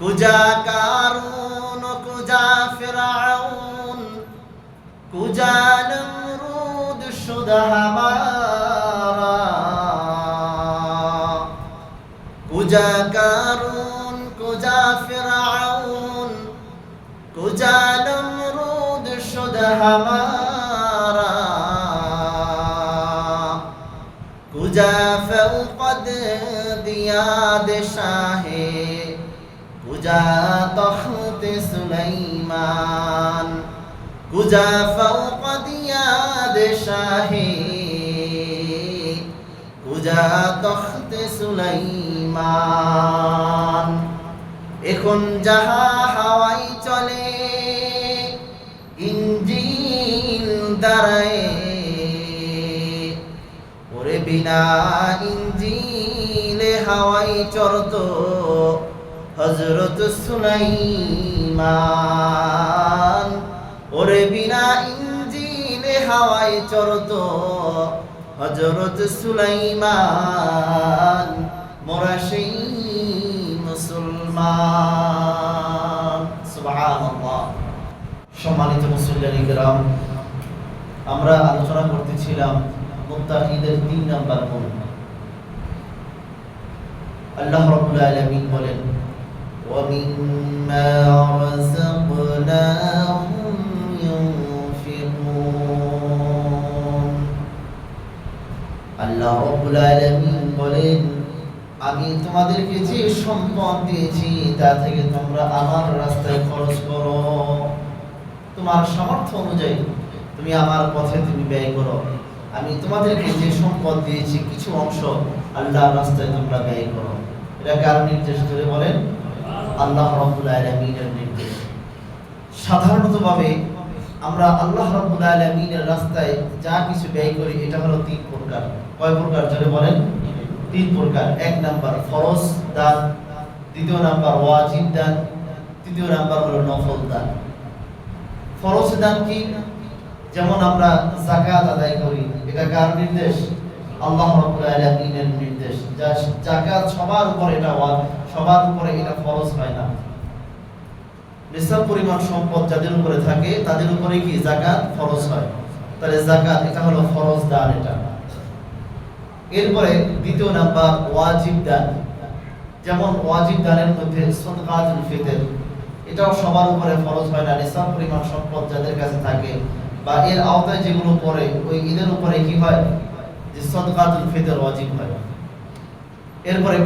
কুজা কারুন কুজা ফিরাউন কুজা নমরুদ শুদ হামারা কুজা কারুন কুজা ফিরাউন কুজা নমরুদ শুদ হামারা কুজা ফৌকদ দিয়াদ শাহে কুজা তখত সুলাইমান কুজা ফৌকদ দিয়াদ শাহে কুজা তখত সুলাইমান এখন যাহা হাওয়াই চলে ইঞ্জিল দ্বারায় ওরে বিনা ইঞ্জিলে হাওয়াই চড়ত হযরত সুলাইমান ওরে বিনা ইঞ্জিলে হাওয়াই চড়ত হযরত সুলাইমান মোরা সেই মুসলমান। সুবহানাল্লাহ। সম্মানিত মুসল্লিয়ানে কিরাম, আমরা আলোচনা করতেছিলাম মুত্তাকিদের ৩ নাম্বার গুণ। আল্লাহ রাব্বুল আলামিন বলেন ওয়া মিম্মা রাযাকনাহুম ইউনফিকুন। আল্লাহ রাব্বুল আলামিন বলেন আমি তোমাদেরকে যে সম্পদ দিয়েছি তা থেকে তোমরা আমার রাস্তায় খরচ করো। তোমার সামর্থ্য অনুযায়ী তুমি আমার পথে তুমি ব্যয় করো। আমি তোমাদেরকে যে সম্পদ দিয়েছি কিছু অংশ আল্লাহর রাস্তায় তোমরা ব্যয় করো। এটা কার নির্দেশ ধরে বলেন? আল্লাহ রাব্বুল আলামিনের নির্দেশ। সাধারণতভাবে আমরা আল্লাহ রাব্বুল আলামিনের রাস্তায় যা কিছু ব্যয় করি এটা হলো ৩ প্রকার। কয় প্রকার ধরে বলেন? ৩ প্রকার। ১ নাম্বার ফরজ দান, ২য় নাম্বার ওয়াজিব দান, ৩য় নাম্বার হলো নফল দান। ফরজ দান কি? যেমন আমরা যাকাত আদায় করি, এটা কার নির্দেশ? আল্লাহ রাব্বুল আলামিনের নির্দেশ। যাকাত সবার উপরে এটা ফরজ হয় না। নিসাব পরিমাণ সম্পদ যাদের উপরে থাকে তাদের উপরে কি যাকাত ফরজ হয়। তাহলে যাকাত এটা হলো ফরজ দান এটা। এরপরে ২য় নাম্বার ওয়াজিব দান। যেমন ওয়াজিব দানের মধ্যে সাদকাতুল ফিতর, এটাও সবার উপরে ফরজ হয় না। নিসাব পরিমাণ সম্পদ যাদের কাছে থাকে বা এর আওতায় যেগুলো পড়ে ওই ঈদের উপরে কি হয় যে সাদকাতুল ফিতর ওয়াজিব হয়। এরপরে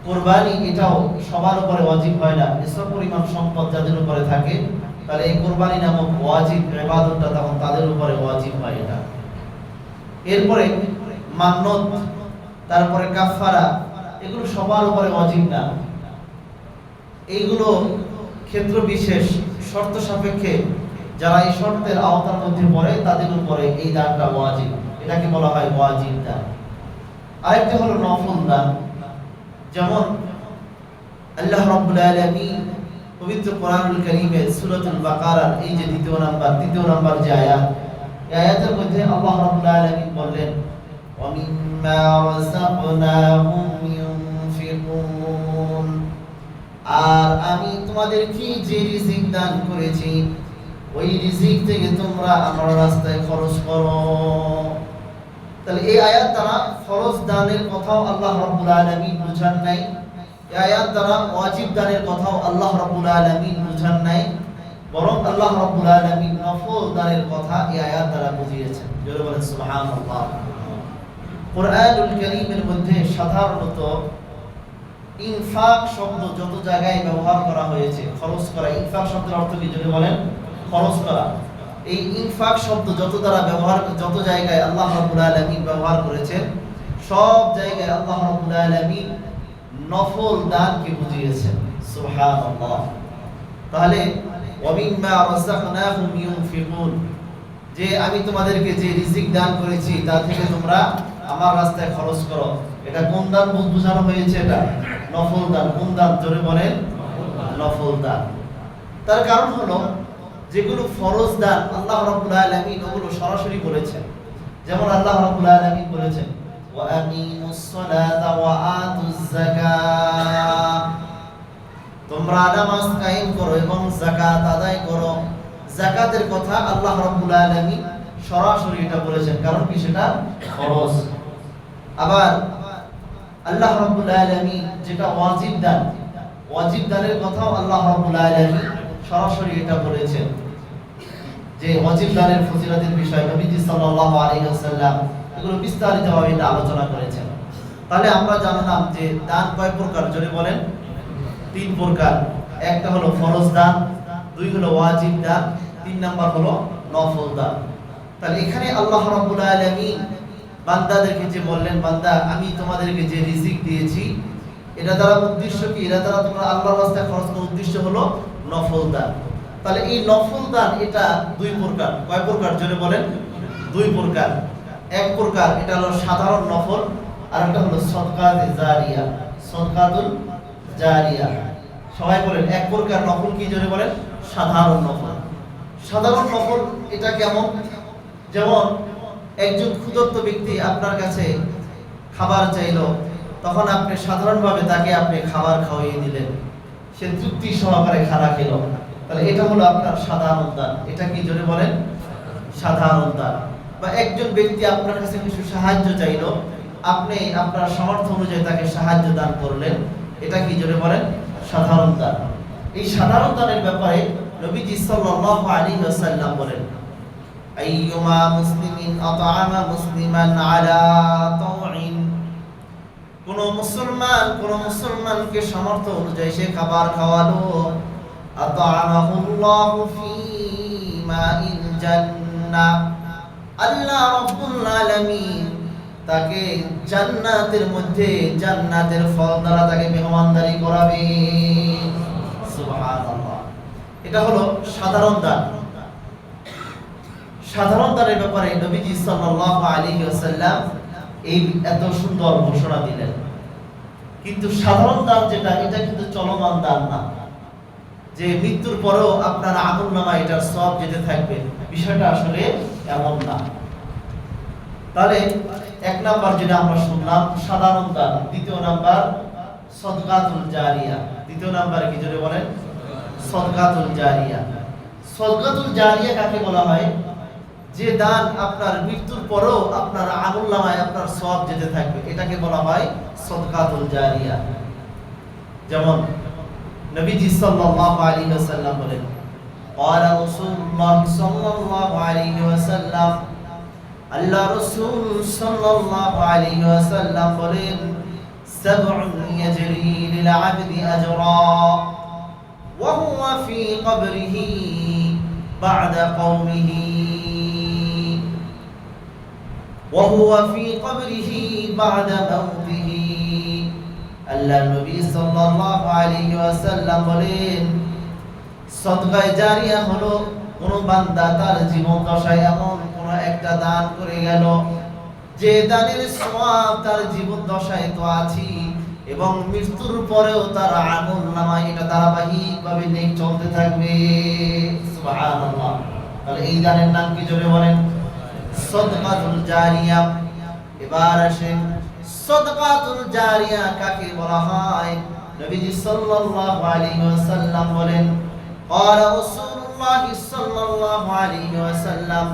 কুরবানি এটাও সবার উপরে ওয়াজিব হয় না। নিসাব পরিমাণ সম্পদ যাদের উপরে থাকে তাহলে এই কুরবানি নামক ওয়াজিব ইবাদতটা তখন তাদের উপরে ওয়াজিব হয় এটা। এরপরে মান্নত, তারপরে কাফারা, এগুলো সবার উপরে ওয়াজিব না। এইগুলো ক্ষেত্র বিশেষ শর্ত সাপেক্ষে যারা এই শর্তের আওতার মধ্যে পড়ে তাদের উপরে এই দানটা ওয়াজিব। এটাকে বলা হয় ওয়াজিব দান। আরেকটা হলো নফল দান। যেমন আল্লাহ রাব্বুল আলামিন পবিত্র কোরআনুল কারীমে সূরাতুল বাকারার এই যে ২য় নাম্বার ৩য় নাম্বার যে আয়াত, এই আয়াতের মধ্যে আল্লাহ রাব্বুল আলামিন বললেন ওয়া মিম্মা রাযাকনাহুম ইউনফিকুন। আর আমি তোমাদেরকে যে রিজিক দান করেছি ওই রিজিক থেকে তোমরা আমার রাস্তায় খরচ করো। তাহলে এই আয়াত দ্বারা ফরজ দানের কথাও আল্লাহ রাব্বুল আলামিন বুঝান নাই। এই আয়াত দ্বারা ওয়াজিব দানের কথাও আল্লাহ রাব্বুল আলামিন বুঝান নাই, বরং আল্লাহ রাব্বুল আলামিন নফল দানের কথা এই আয়াত দ্বারা বুঝিয়েছেন। জোরে বলেন সুবহানাল্লাহ। কোরআনুল কারীমের মধ্যে সাধারণত ইনফাক শব্দ যত জায়গায় ব্যবহার করা হয়েছে, খরচ করা, ইনফাক শব্দের অর্থ কি যদি বলেন? খরচ করা। এই ইনফাক শব্দ যত জায়গায় আল্লাহ রাব্বুল আলামিন ব্যবহার করেছেন সব জায়গায় আল্লাহ রাব্বুল আলামিন নফল দানকে বুঝিয়েছেন। সুবহানাল্লাহ। তাহলে ওয়া মিম্মা রাযাকনাহুম ইউনফিকুন, যে আমি তোমাদেরকে যে রিজিক দান করেছি তা থেকে তোমরা আমার রাস্তায় খরচ করো। এটা কোন দান বোঝানো হয়েছে? এটা নফল দান। কোন দান জোরে বলেন? নফল দান। তার কারণ হলো যেগুলো ফরজ দান আল্লাহ রাব্বুল আলামিন ওগুলো সরাসরি বলেছেন। যেমন আল্লাহ রাব্বুল আলামিন বলেছেন ওয়া আকিমুস সালাতা ওয়া আতুজ যাকাত, তোমরা নামাজ কায়েম করো এবং যাকাত আদায় করো। যাকাতের কথা আল্লাহ রাব্বুল আলামিন সরাসরি এটা বলেছেন, কারণ কি সেটা ফরজ। আবার আল্লাহ রাব্বুল আলামিন যেটা ওয়াজিব দান, ওয়াজিব দানের কথাও আল্লাহ রাব্বুল আলামিন সরাসরি এটা বলেছেন, যে ওয়াজিব দানের ফজিলতের বিষয় নবীজি সাল্লাল্লাহু আলাইহি ওয়াসাল্লাম এগুলো বিস্তারিতভাবে এটা আলোচনা করেছেন। তাহলে আমরা জানলাম যে দান কয় প্রকার, জোরে বলেন। 3 প্রকার। একটা হলো ফরজ দান, 2 হলো ওয়াজিব দান, 3 নাম্বার হলো নফল দান। তাহলে এখানে আল্লাহ রাব্বুল আলামিন বান্দাদেরকে যে বললেন, বান্দা আমি তোমাদেরকে যে রিজিক দিয়েছি এটা দ্বারা উদ্দেশ্য কি, এটা দ্বারা তোমরা আল্লাহর রাস্তায় খরচ করার উদ্দেশ্য হলো নফল দান। তাহলে এই নফল দান এটা 2 প্রকার। কয় প্রকার, জোরে বলেন। 2 প্রকার। এক প্রকার এটা হলো সাধারণ নফল, আর একটা হলো সদকাতুল জারিয়া। সদকাতুল জারিয়া, সবাই বলেন। এক প্রকার নফল কি, জোরে বলেন। সাধারণ নফল। সাধারণ নফল এটা কেমন? যেমন একজন ক্ষুধার্ত ব্যক্তি আপনার কাছে খাবার চাইলো, তখন আপনি সাধারণভাবে তাকে আপনি খাবার খাওয়িয়ে দিলেন, সে তৃপ্তি সহকারে খানা খেলো, তাহলে এটা হলো আপনার সাধারণ দান। এটা কি, জোরে বলেন। সাধারণ দান। বা একজন ব্যক্তি আপনার কাছে কিছু সাহায্য চাইলো, আপনি আপনার সামর্থ্য অনুযায়ী তাকে সাহায্য দান করলেন, এটা কি, জোরে বলেন। সাধারণ দান। এই সাধারণ দানের ব্যাপারে নবীজি সাল্লাল্লাহু আলাইহি ওয়াসাল্লাম বলেন, আইয়ুমা মুসলিমিন আতআমা মুসলিমান আলা তাওইন, কোন মুসলমানকে সামর্থ্য অনুযায়ী সে খাবার খাওয়ালো, আতআমাহুল্লাহু ফি মাইল জান্নাহ, আল্লাহ রাব্বুল আলামিন তাকে জান্নাতের মধ্যে জান্নাতের ফল দ্বারা তাকে মেহমানদারি করাবে। সুবহানাল্লাহ। এটা হলো সাধারণ দান। সাধারণ দানের ব্যাপারে নবীজি সাল্লাল্লাহু আলাইহি ওয়াসাল্লাম এই এত সুন্দর ঘোষণা দিলেন। কিন্তু সাধারণ দান যেটা, এটা কিন্তু চলমান দান না, যে মৃত্যুর পরেও আপনার আমলনামায় এটার সওয়াব যেতে থাকবে, বিষয়টা আসলে এমন না। তাহলে এক নাম্বার যেটা আমরা শুনলাম সাধারণ দান, দ্বিতীয় নাম্বার সদকাতুল জারিয়া। দ্বিতীয় নাম্বার কি, জোরে বলেন। সদকাতুল জারিয়া। সদকাতুল জারিয়া কাকে বলা হয়? যে দান আপনার মৃত্যুর পরেও আপনার আমলনামায় আপনার সওয়াব যেতে থাকবে, এটাকে বলা হয় সদকাতুল জারিয়া। যেমন নবীজি সাল্লাল্লাহু আলাইহি ওয়াসাল্লাম বলেন, قال رسول الله صلى الله عليه وسلم, আল্লাহ রাসূল সাল্লাল্লাহু আলাইহি ওয়াসাল্লাম বলেন, সাবউন ইয়াজরি লিল আবদি আজরা ওয়া হুয়া ফি কবরিহি বা'দা কওমিহি ওয়া হুয়া ফি কবরিহি বা'দা মাউতিহি। আল্লাহ নবী সাল্লাল্লাহু আলাইহি ওয়াসাল্লাম বলেন, সদকায়ে জারিয়া হলো কোন বান্দা তার জীবন দশায় এমন কোন একটা দান করে গেল, যে দানের সওয়াব তার জীবন দশায় তো আছে এবং মৃত্যুর পরেও তার আমলনামায় এটা ধারাবাহিকভাবে নেক চলতে থাকবে। সুবহানাল্লাহ। তাহলে এই দানের নাম কি, জোরে বলেন। সদকাতুল জারিয়া। এবার আসেন সদকাতুল জারিয়া কাকে বলা হয়? নবীজি সাল্লাল্লাহু আলাইহি ওয়াসাল্লাম বলেন, قال رسول الله صلى الله عليه وسلم,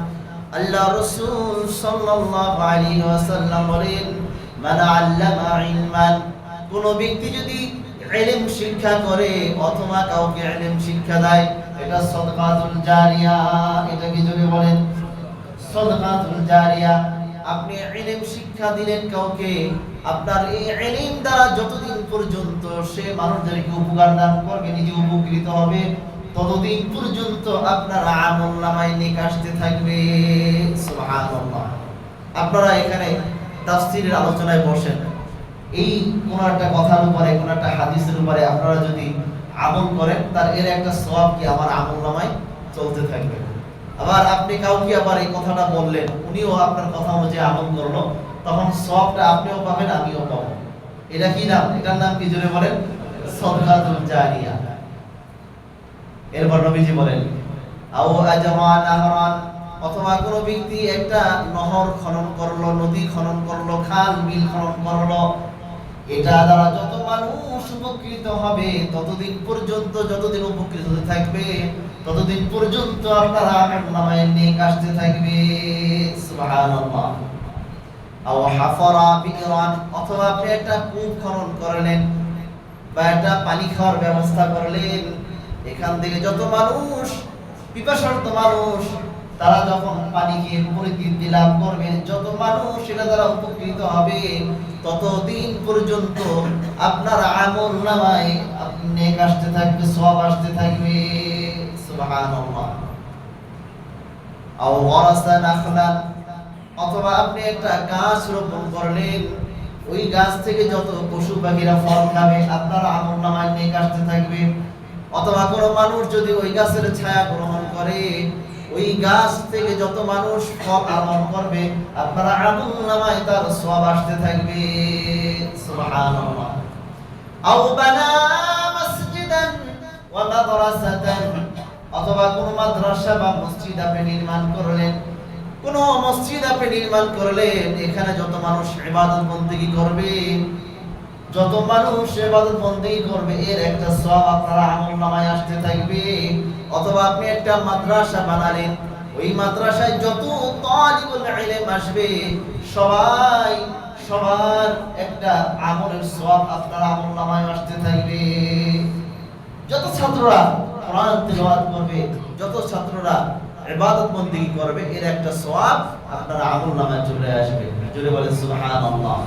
আল্লাহ রাসূল সাল্লাল্লাহু আলাইহি ওয়াসাল্লাম বলেন, মান আল্লামা ইলমান, কোন ব্যক্তি যদি ইলম শিক্ষা করে অথবা কাউকে ইলম শিক্ষা দেয়, এটা সদকাতুল জারিয়া। এটা কি, জোরে বলেন। সদকাতুল জারিয়া। আপনি ইলম শিক্ষা দিলেন কাউকে, আপনার এই ইলম দ্বারা যতদিন পর্যন্ত সে মানুষদেরকে উপকার দান করবে, নিজে উপকৃত হবে, ততদিন পর্যন্ত আপনার আমলনামায় নেক আসতে থাকবে। সুবহানাল্লাহ। আপনারা এখানে তাফসীরের আলোচনায় বসেন, এই কোন একটা কথার উপরে, কোন একটা হাদিসের উপরে আপনারা যদি আমল করেন, তার এর একটা সওয়াব কি আমার আমলনামায় চলতে থাকবে। আবার আপনি কাউকে আবার এই কথাটা বললেন, উনিও আপনার কথা অনুযায়ী আমল করলো, তখন সওয়াবটা আপনিও পাবেন, আমিও পাবো। এটা কি নাম? এটার নাম কি, জোরে বলেন। সদকাতুল জারিয়া। এরপর নবীজি বলেন, আও আজরা নাহরান, অথবা কোনো ব্যক্তি একটা নহর খনন করলো, নদী খনন করলো, খাল বিল খনন করলো, এটা দ্বারা যত মানুষ উপকৃত হবে ততদিন পর্যন্ত, যতদিন উপকৃত থাকবে ততদিন পর্যন্ত আপনার আমলনামায় নেক আসতে থাকবে। সুবহানাল্লাহ। আও হাফারা বিরান, অথবা আপনি একটা কূপ খনন করলেন বা একটা পানি খাওয়ার ব্যবস্থা করলেন, এখান থেকে যত মানুষ, পিপাসার্ত মানুষ, তারা যখন পানি খেয়ে পরিতৃপ্তি লাভ করবে, যত মানুষ এটা দ্বারা উপকৃত হবে ততদিন পর্যন্ত আপনার আমলনামায় নেক আসতে থাকবে, সওয়াব আসতে থাকবে। সুবহানাল্লাহ। আও ওয়ারাসা নাখলান, অথবা আপনি একটা গাছ রোপণ করলেন, ওই গাছ থেকে যত পশু পাখিরা ফল খাবে আপনার আমলনামায় নেক আসতে থাকবে। অথবা কোনো মানুষ যদি ওই গাছের ছায়া গ্রহণ করে, ওই গাছ থেকে যত মানুষ ফল গ্রহণ করবে আপনার আমলনামায় তার সওয়াব আসতে থাকবে। সুবহানাল্লাহ। আও বানা মসজিদান ওয়া মাদ্রাসাতান, অথবা কোন মাদ্রাসা বা মসজিদ আপনি নির্মাণ করলেন, কোন মসজিদ আপনি নির্মাণ করলেন, এখানে যত মানুষ ইবাদত বন্দেগী করবে, যত মানুষ ইবাদত বন্দেগী করবে এর একটা সওয়াব আপনার আমলনামায় আসতে থাকবে। অথবা আপনি একটা মাদ্রাসা বানালেন, ওই মাদ্রাসায় যত তালিবুল ইলম আসবে সবার একটা আমলের সওয়াব আপনার আমলনামায় আসতে থাকবে। যত ছাত্ররা কোরআন তিলাওয়াত করবে, যত ছাত্ররা ইবাদত বন্দেগী করবে এর একটা সওয়াব আপনার আমলনামায় চলে আসবে। জোরে বলেন সুবহানাল্লাহ।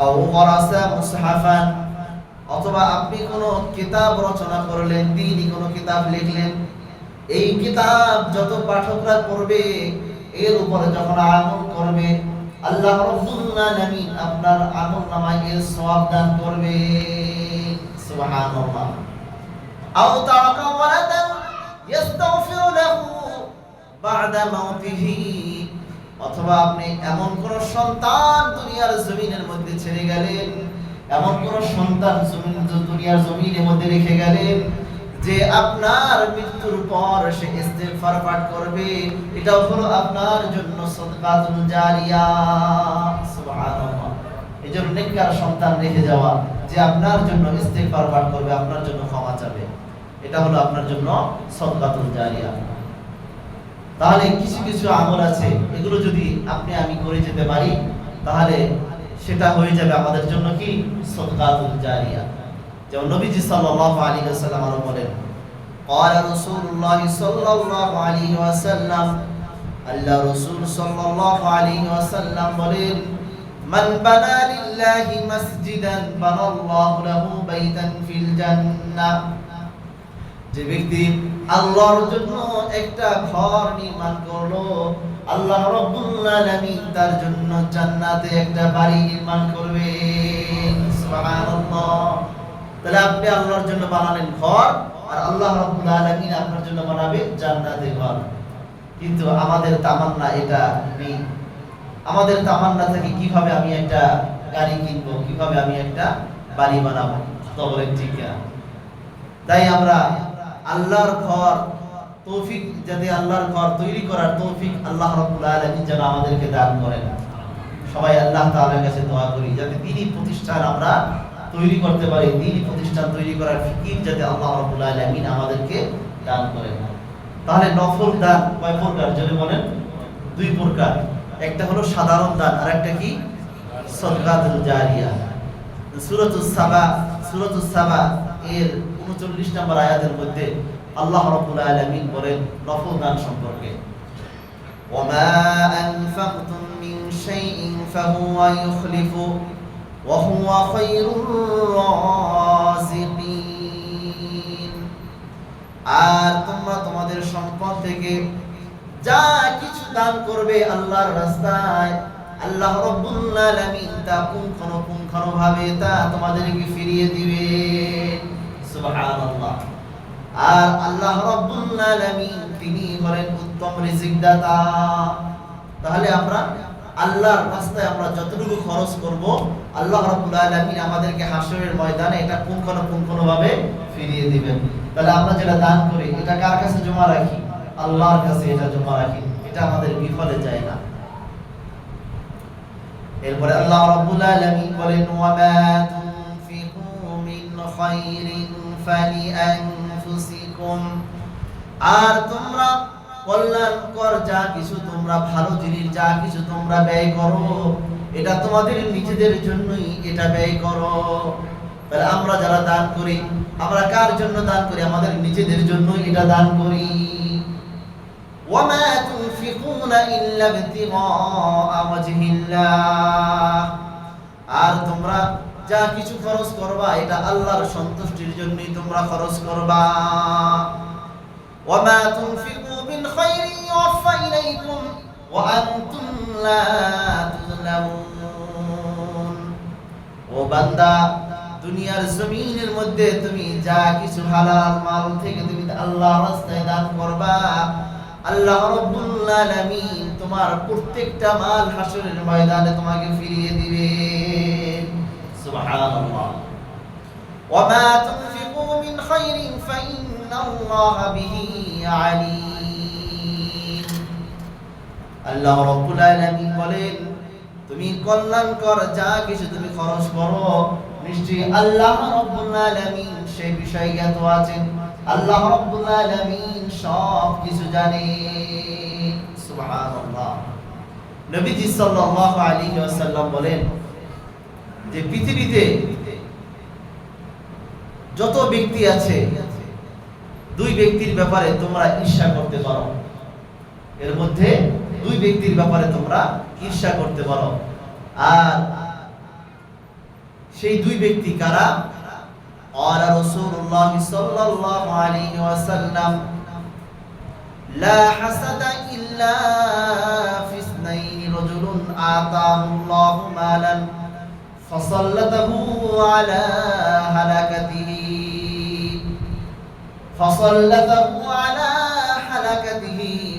আও ওয়ারাসা মুসহাফান, অথবা আপনি কোনো কিতাব রচনা করলেন, দ্বীনি কোনো কিতাব লিখলেন, এই কিতাব যত পাঠকরা পড়বে এর উপরে যখন আমল করবে আল্লাহ রাব্বুল আলামিন আপনার আমলনামায় এর সওয়াব দান করবে। সুবহানাল্লাহ। আও তারাকা ওয়ালাদান ইস্তাগফিরু লাহু বা'দা মাউতিহি, অথবা আপনি এমন কোন সন্তান দুনিয়ার জমিনের মধ্যে ছেড়ে গেলেন, এমন কোন সন্তান দুনিয়ার জমিনের মধ্যে রেখে গেলেন যে আপনার মৃত্যুর পর সে ইস্তিগফার পাঠ করবে, এটাও হলো আপনার জন্য সাদকাতুল জারিয়া। সুবহানাল্লাহ। এজন্য নেককার সন্তান রেখে যাওয়া যে আপনার জন্য ইস্তিগফার পাঠ করবে, আপনার জন্য ক্ষমা চাবে, এটা হলো আপনার জন্য সাদকাতুল জারিয়া। তাহলে কিছু কিছু আমল আছে, এগুলো যদি আপনি আমি করে যেতে পারি তাহলে সেটা হয়ে যাবে আমাদের জন্য কি সাদকাতুল জারিয়া। যেমন নবীজি সাল্লাল্লাহু আলাইহি ওয়াসাল্লাম আরো বলেন, ক্বালা রাসূলুল্লাহ সাল্লাল্লাহু আলাইহি ওয়াসাল্লাম, আল্লাহ রাসূল সাল্লাল্লাহু আলাইহি ওয়াসাল্লাম বলেন, মান বানা লিল্লাহি মাসজিদান বানাল্লাহু লাহু বাইতান ফিল জান্নাহ, যে ব্যক্তি আল্লাহর জন্য একটা ঘর নির্মাণ করলো, আল্লাহ রাব্বুল আলামিন তার জন্য জান্নাতে একটা বাড়ি নির্মাণ করবেন। সুবহানাল্লাহ। তাহলে আপনি আল্লাহর জন্য বানালেন ঘর, আর আল্লাহ রাব্বুল আলামিন আপনার জন্য বানাবে জান্নাতে ঘর। কিন্তু আমাদের তামান্না এটা নেই। আমাদের তামান্না থাকে কিভাবে আমি একটা গাড়ি কিনবো, কিভাবে আমি একটা বাড়ি বানাবো। তো বলেন ঠিক না? তাই আমরা আল্লাহর ঘর তৌফিক, যাতে আল্লাহর ঘর তৈরি করার তৌফিক আল্লাহ রাব্বুল আলামিন যেন আমাদেরকে দান করেন। সবাই আল্লাহ তাআলার কাছে দোয়া করি যাতে দ্বীনি প্রতিষ্ঠান আমরা তৈরি করতে পারি, দ্বীনি প্রতিষ্ঠান তৈরি করার ফিকির যাতে আল্লাহ রাব্বুল আলামিন আমাদেরকে দান করেন। তাহলে নফল দান কয় প্রকার যদি বলেন? দুই প্রকার। একটা হলো সাধারণ দান, আর একটা কি সাদকাতুল জারিয়া। সূরাতুস সাবা এর 39 নম্বর আয়াতের মধ্যে আল্লাহ রাব্বুল আলামিন বলেন নফল দান সম্পর্কে, ওয়ামা আনফাকতুম মিন শাইইন ফাহুয়া ইউখলিফু ওয়া হুয়া খায়রুর রাযিকিন। আর তোমরা তোমাদের সম্পদ থেকে যা কিছু দান করবে আল্লাহর রাস্তায়, আল্লাহ রাব্বুল আলামিন তা পুঙ্খানুপুঙ্খভাবে তা তোমাদেরকে ফিরিয়ে দিবেন। সুবহানাল্লাহ। আর আল্লাহ রাব্বুল আলামিন তিনি হলেন উত্তম রিজিক দাতা। তাহলে আমরা আল্লাহর রাস্তায় আমরা যতটুকু খরচ করব আল্লাহ রাব্বুল আলামিন আমাদেরকে হাসরের ময়দানে এটা পুঙ্খানুপুঙ্খভাবে ফিরিয়ে দিবেন। তাহলে আমরা যেটা দান করি এটা কার কাছে জমা রাখি? আল্লাহর কাছে এটা জমা রাখি, এটা আমাদের বিফলে যায় না। এরপরে আল্লাহ রাব্বুল আলামিন বলেন ওয়া মা তুনফিকু মিন খায়রিন ফালিআনফুসিকুম, আর তোমরা কল্যাণকর যা কিছু তোমরা ভালো জিনিস যা কিছু তোমরা ব্যয় করো এটা তোমাদের নিজেদের জন্যই এটা ব্যয় করো। তাহলে আমরা যারা দান করি আমরা কার জন্য দান করি? আমাদের নিজেদের জন্যই এটা দান করি। ওয়া মা তুনফিকুনা ইল্লা ইবতিগা ওয়াজহিল্লাহ, আর তোমরা যা কিছু খরচ করবা এটা আল্লাহর সন্তুষ্টির জন্যই তোমরা খরচ করবা। ওয়া মা তুনফিকু মিন খায়রিন ইউওয়াফা ইলাইকুম ওয়া আনতুম লা তুযলামুন। ও বান্দা, দুনিয়ার জমিনের মধ্যে তুমি যা কিছু হালাল মাল থেকে তুমি আল্লাহর রাস্তায় দান করবা, আল্লাহ রাব্বুল আলামিন তোমার প্রত্যেকটা মাল হাসরের ময়দানে তোমাকে ফিরিয়ে দিবেন। সুবহানাল্লাহ। ওয়া মা তুনফিকু মিন খায়রিন ফাইন্নাল্লাহা বিহি আলীম। আল্লাহ রাব্বুল আলামিন বলেন তুমি কল্যাণকর যা কিছু তুমি খরচ করো নিশ্চয়ই আল্লাহ রাব্বুল আলামিন সেই বিষয়ে জ্ঞাত আছেন। আল্লাহ রাব্বুল আলামিন সব কিছু জানেন। সুবহানাল্লাহ। নবীজি সাল্লাল্লাহু আলাইহি ওয়াসাল্লাম বলেন যে পৃথিবীতে যত ব্যক্তি আছে দুই ব্যক্তির ব্যাপারে তোমরা ঈর্ষা করতে পারো, এর মধ্যে দুই ব্যক্তির ব্যাপারে তোমরা ঈর্ষা করতে পারো। আর সেই দুই ব্যক্তি কারা? قال رسول الله صلى الله عليه وسلم لا حسد إلا في اثنين رجل آتاه الله مالا فسلطه على هلكته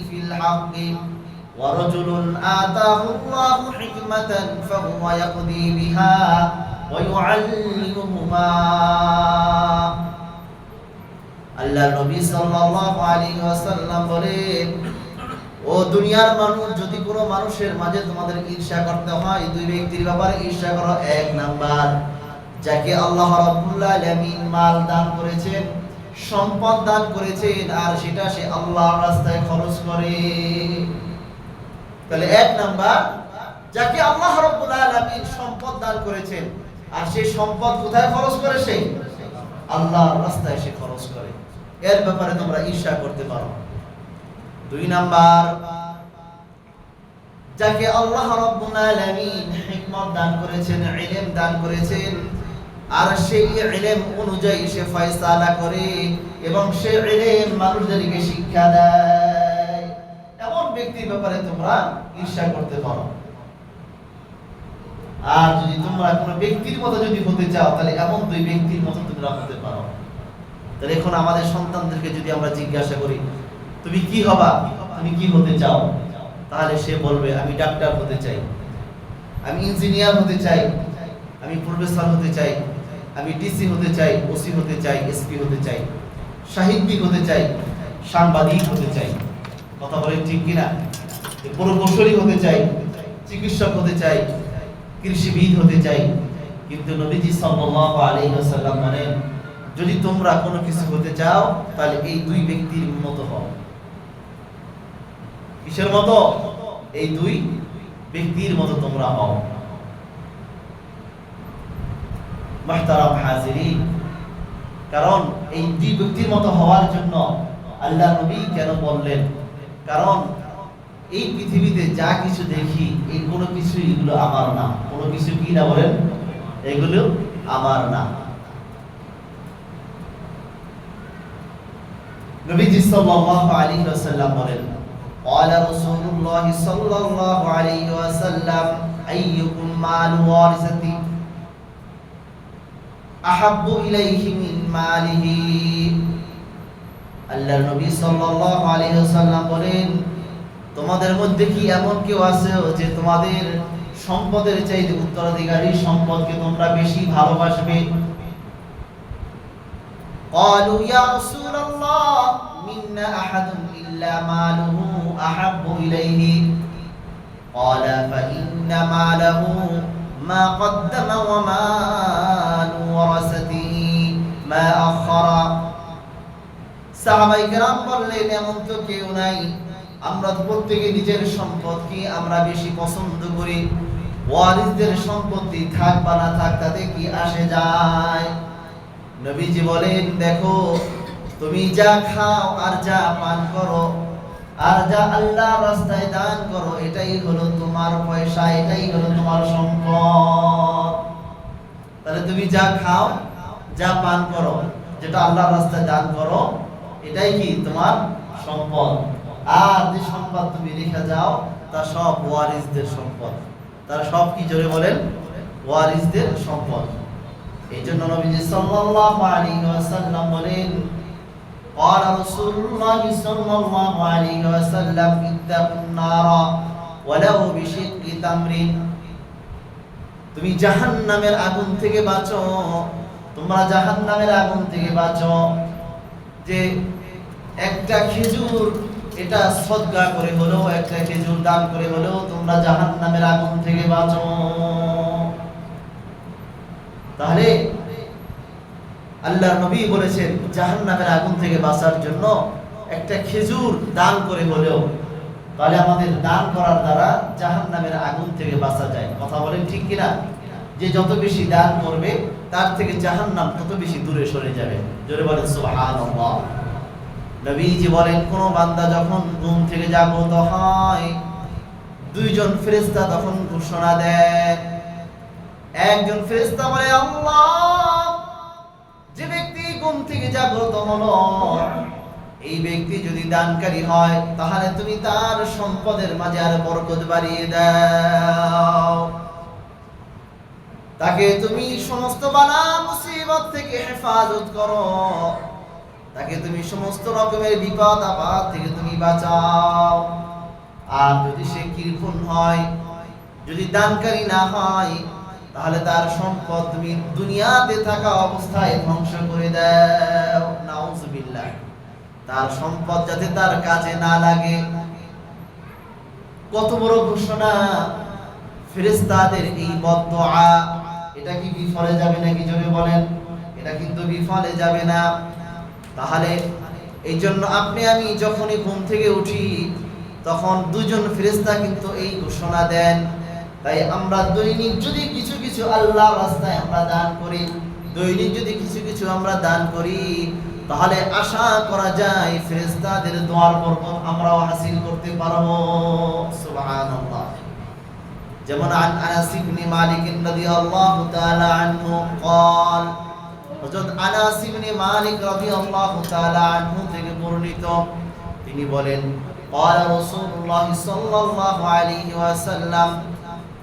في الحق ورجل آتاه الله حكمة فهو يقضي بها ويعلمهما। আল্লাহ নবী সাল্লাল্লাহু আলাইহি ওয়াসাল্লাম বলেন ও দুনিয়ার মানুষ, যদি কোনো মানুষের মাঝে তোমাদের ঈর্ষা করতে হয় দুই ব্যক্তির ব্যাপারে ঈর্ষা করো। এক নাম্বার, যাকে আল্লাহ রাব্বুল আলামিন মাল দান করেছেন, সম্পদ দান করেছেন, আর সেটা সে আল্লাহর রাস্তায় খরচ করে। তাহলে এক নাম্বার, যাকে আল্লাহ রাব্বুল আলামিন সম্পদ দান করেছেন আর সেই সম্পদ কোথায় খরচ করে? সে আল্লাহর রাস্তায় সে খরচ করে। এর ব্যাপারে তোমরা ঈর্ষা করতে পারো। দুই নাম্বার, যাকে আল্লাহ রাব্বুল আলামিন হিকমত দান করেছেন, ইলম দান করেছেন, আর সেই ইলম অনুযায়ী সে ফয়সালা করে এবং সে ইলম মানুষদেরকে শিক্ষা দেয়, এমন ব্যক্তির ব্যাপারে তোমরা ঈর্ষা করতে পারো। আর যদি তোমরা কোনো ব্যক্তির মতো যদি হতে চাও তাহলে এমন দুই ব্যক্তির মতো তোমরা হতে পারো। তাহলে এখন আমাদের সন্তানদেরকে যদি আমরা জিজ্ঞাসা করি তুমি কি হবা, তুমি কি হতে চাও, তাহলে সে বলবে আমি ডাক্তার হতে চাই, আমি ইঞ্জিনিয়ার হতে চাই, আমি প্রফেসর হতে চাই, আমি ডিসি হতে চাই, ওসি হতে চাই, এসপি হতে চাই, সাহিত্যিক হতে চাই, সাংবাদিক হতে চাই। কথা বলেন ঠিক কিনা? প্রকৌশলী হতে চাই, চিকিৎসক হতে চাই, কৃষিবিদ হতে চাই। কিন্তু নবীজি সাল্লাল্লাহু আলাইহি ওয়াসাল্লাম বলেন যদি তোমরা কোনো কিছু হতে চাও তাহলে এই দুই ব্যক্তির মতো হও। কিসের মতো? এই দুই ব্যক্তির মতো তোমরা হও। মুহতারাম হাজিরিন, কারণ এই দুই ব্যক্তির মতো হওয়ার জন্য আল্লাহ নবী কেন বললেন? কারণ এই পৃথিবীতে যা কিছু দেখি এই কোনো কিছু এগুলো আমার না। কোনো কিছু কি না বলেন? এগুলো আমার না। নবীজি সাল্লাল্লাহু আলাইহি ওয়াসাল্লাম বলেন قال رسول الله صلى الله عليه وسلم أيكم مال وارثتي أحب إليه من ماله। আল্লাহর নবী সাল্লাল্লাহু আলাইহি ওয়াসাল্লাম বলেন তোমাদের মধ্যে কি এমন কেউ আছে যে তোমাদের সম্পদের চাইতে উত্তরাধিকারী সম্পদকে তোমরা বেশি ভালোবাসবে? قالوا يا رسول الله منا أحد إلا ماله أحب إليه قال فإن ماله ما قدم ومال ورثته ما أخر সাহাবায়ে কেরাম বললেন এমন তো কেউ নাই, আমরা প্রত্যেকে নিজের সম্পদকে আমরা বেশি পছন্দ করি, ওয়ারিসদের সম্পত্তি থাক বা না থাক তাতে কি আসে যায়। নবীজি বলেন দেখো তুমি যা খাও আর যা পান করো আর যা আল্লাহর রাস্তায় দান করো এটাই হলো তোমার পয়সা, এটাই হলো তোমার সম্পদ। তাহলে তুমি যা খাও যা পান করো যেটা আল্লাহর রাস্তায় দান করো এটাই কি তোমার সম্পদ। আর যে সম্পদ তুমি রেখে যাও তা সব ওয়ারিসদের সম্পদ, তারা সব কি জোরে বলেন ওয়ারিসদের সম্পদ। এই জন্য নবীজি সাল্লাল্লাহু আলাইহি ওয়াসাল্লাম বলেন قال رسول الله صلى الله عليه وسلم اتقوا النار ولو بشق تمر তুমি জাহান্নামের আগুন থেকে বাঁচো, তোমরা জাহান্নামের আগুন থেকে বাঁচো যে একটা খেজুর এটা সদকা করে হলেও, একটা খেজুর দান করে হলেও তোমরা জাহান্নামের আগুন থেকে বাঁচো। তাহলে আল্লাহর নবী বলেছেন জাহান্নামের আগুন থেকে বাঁচার জন্য একটা খেজুর দান করে হলেও, তাহলে আমাদের দান করার দ্বারা জাহান্নামের আগুন থেকে বাঁচা যায়। কথা বলেন ঠিক কিনা? যে যত বেশি দান করবে তার থেকে জাহান্নাম তত বেশি দূরে সরে যাবে। জোরে বলেন সুবহানাল্লাহ। নবীজি বলেন কোন বান্দা যখন ঘুম থেকে জাগ্রত হয় দুইজন ফেরেশতা তখন ঘোষণা দেয়। একজন ফেরেশতা বলে আল্লাহ, যে ব্যক্তি ঘুম থেকে জাগ্রত হলো এই ব্যক্তি যদি দানকারী হয় তাহলে তুমি তার সম্পদের মাঝে আর বরকত বাড়িয়ে দাও, তাকে তুমি সমস্ত বালা মুসিবত থেকে হেফাজত করো, তাকে তুমি সমস্ত রকমের বিপদ আপদ থেকে তুমি বাঁচাও। আর যদি সে কৃপণ হয়, যদি দানকারী না হয় তাহলে তার সম্পদ তুমি দুনিয়াতে থাকা অবস্থায় ধ্বংস করে দাও। নাউজুবিল্লাহ। তার সম্পদ যাতে তার কাজে না লাগে। কত বড় ঘোষণা! ফেরেশতাদের এই বদদুআ এটা কি বিফলে যাবে নাকি? জোরে বলেন। এটা কিন্তু বিফলে যাবে না। তাহলে এই জন্য আপনি আমি যখনই ঘুম থেকে উঠি তখন দুজন ফেরেশতা কিন্তু এই ঘোষণা দেন। তাই আমরা দৈনিক যদি কিছু কিছু আল্লাহর রাস্তায় আমরা দান করি, দৈনিক যদি কিছু কিছু আমরা দান করি তাহলে আশা করা যায় ফেরেশতাদের দোয়ার বরকত আমরাও হাসিল করতে পারবো। সুবহানাল্লাহ। যেমন আনাস ইবনে মালিক রাদিয়াল্লাহু তাআলা আনহু قال হযরত আনাস ইবনে মালিক রাদিয়াল্লাহু তাআলা আনহু থেকে বর্ণিত, তিনি বলেন قال রাসূলুল্লাহ সাল্লাল্লাহু আলাইহি ওয়াসাল্লাম,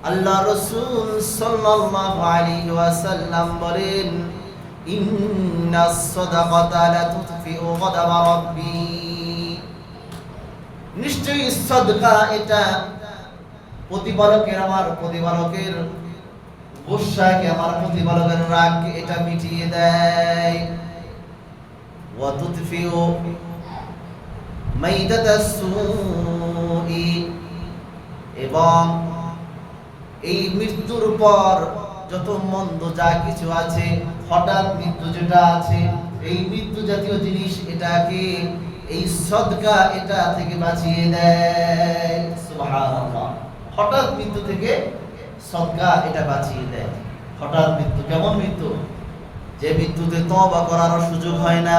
আল্লাহ রাসূল সাল্লাল্লাহু আলাইহি ওয়াসাল্লাম বলেন ইন্নাস সাদাকাতা লা তুতফিউ গাদাবা রাব্বি, নিশ্চয়ই সাদকা এটা প্রতিপালকের আমার প্রতিপালকের গুসাকে, আমার প্রতিপালকের রাগকে এটা মিটিয়ে দেয়। ওয়া তুতফিউ মাইদাতাস সুই, এবং এই মৃত্যুর পর যত মন্দ যা কিছু আছে, হঠাৎ মৃত্যু যেটা আছে, এই মৃত্যু জাতীয় জিনিস এটাকে এই সদকা এটা থেকে বাঁচিয়ে দেয়। সুবহানাল্লাহ। হঠাৎ মৃত্যু থেকে সদকা এটা বাঁচিয়ে দেয়। হঠাৎ মৃত্যু কেমন মৃত্যু? যে মৃত্যুতে তওবা করার সুযোগ হয় না,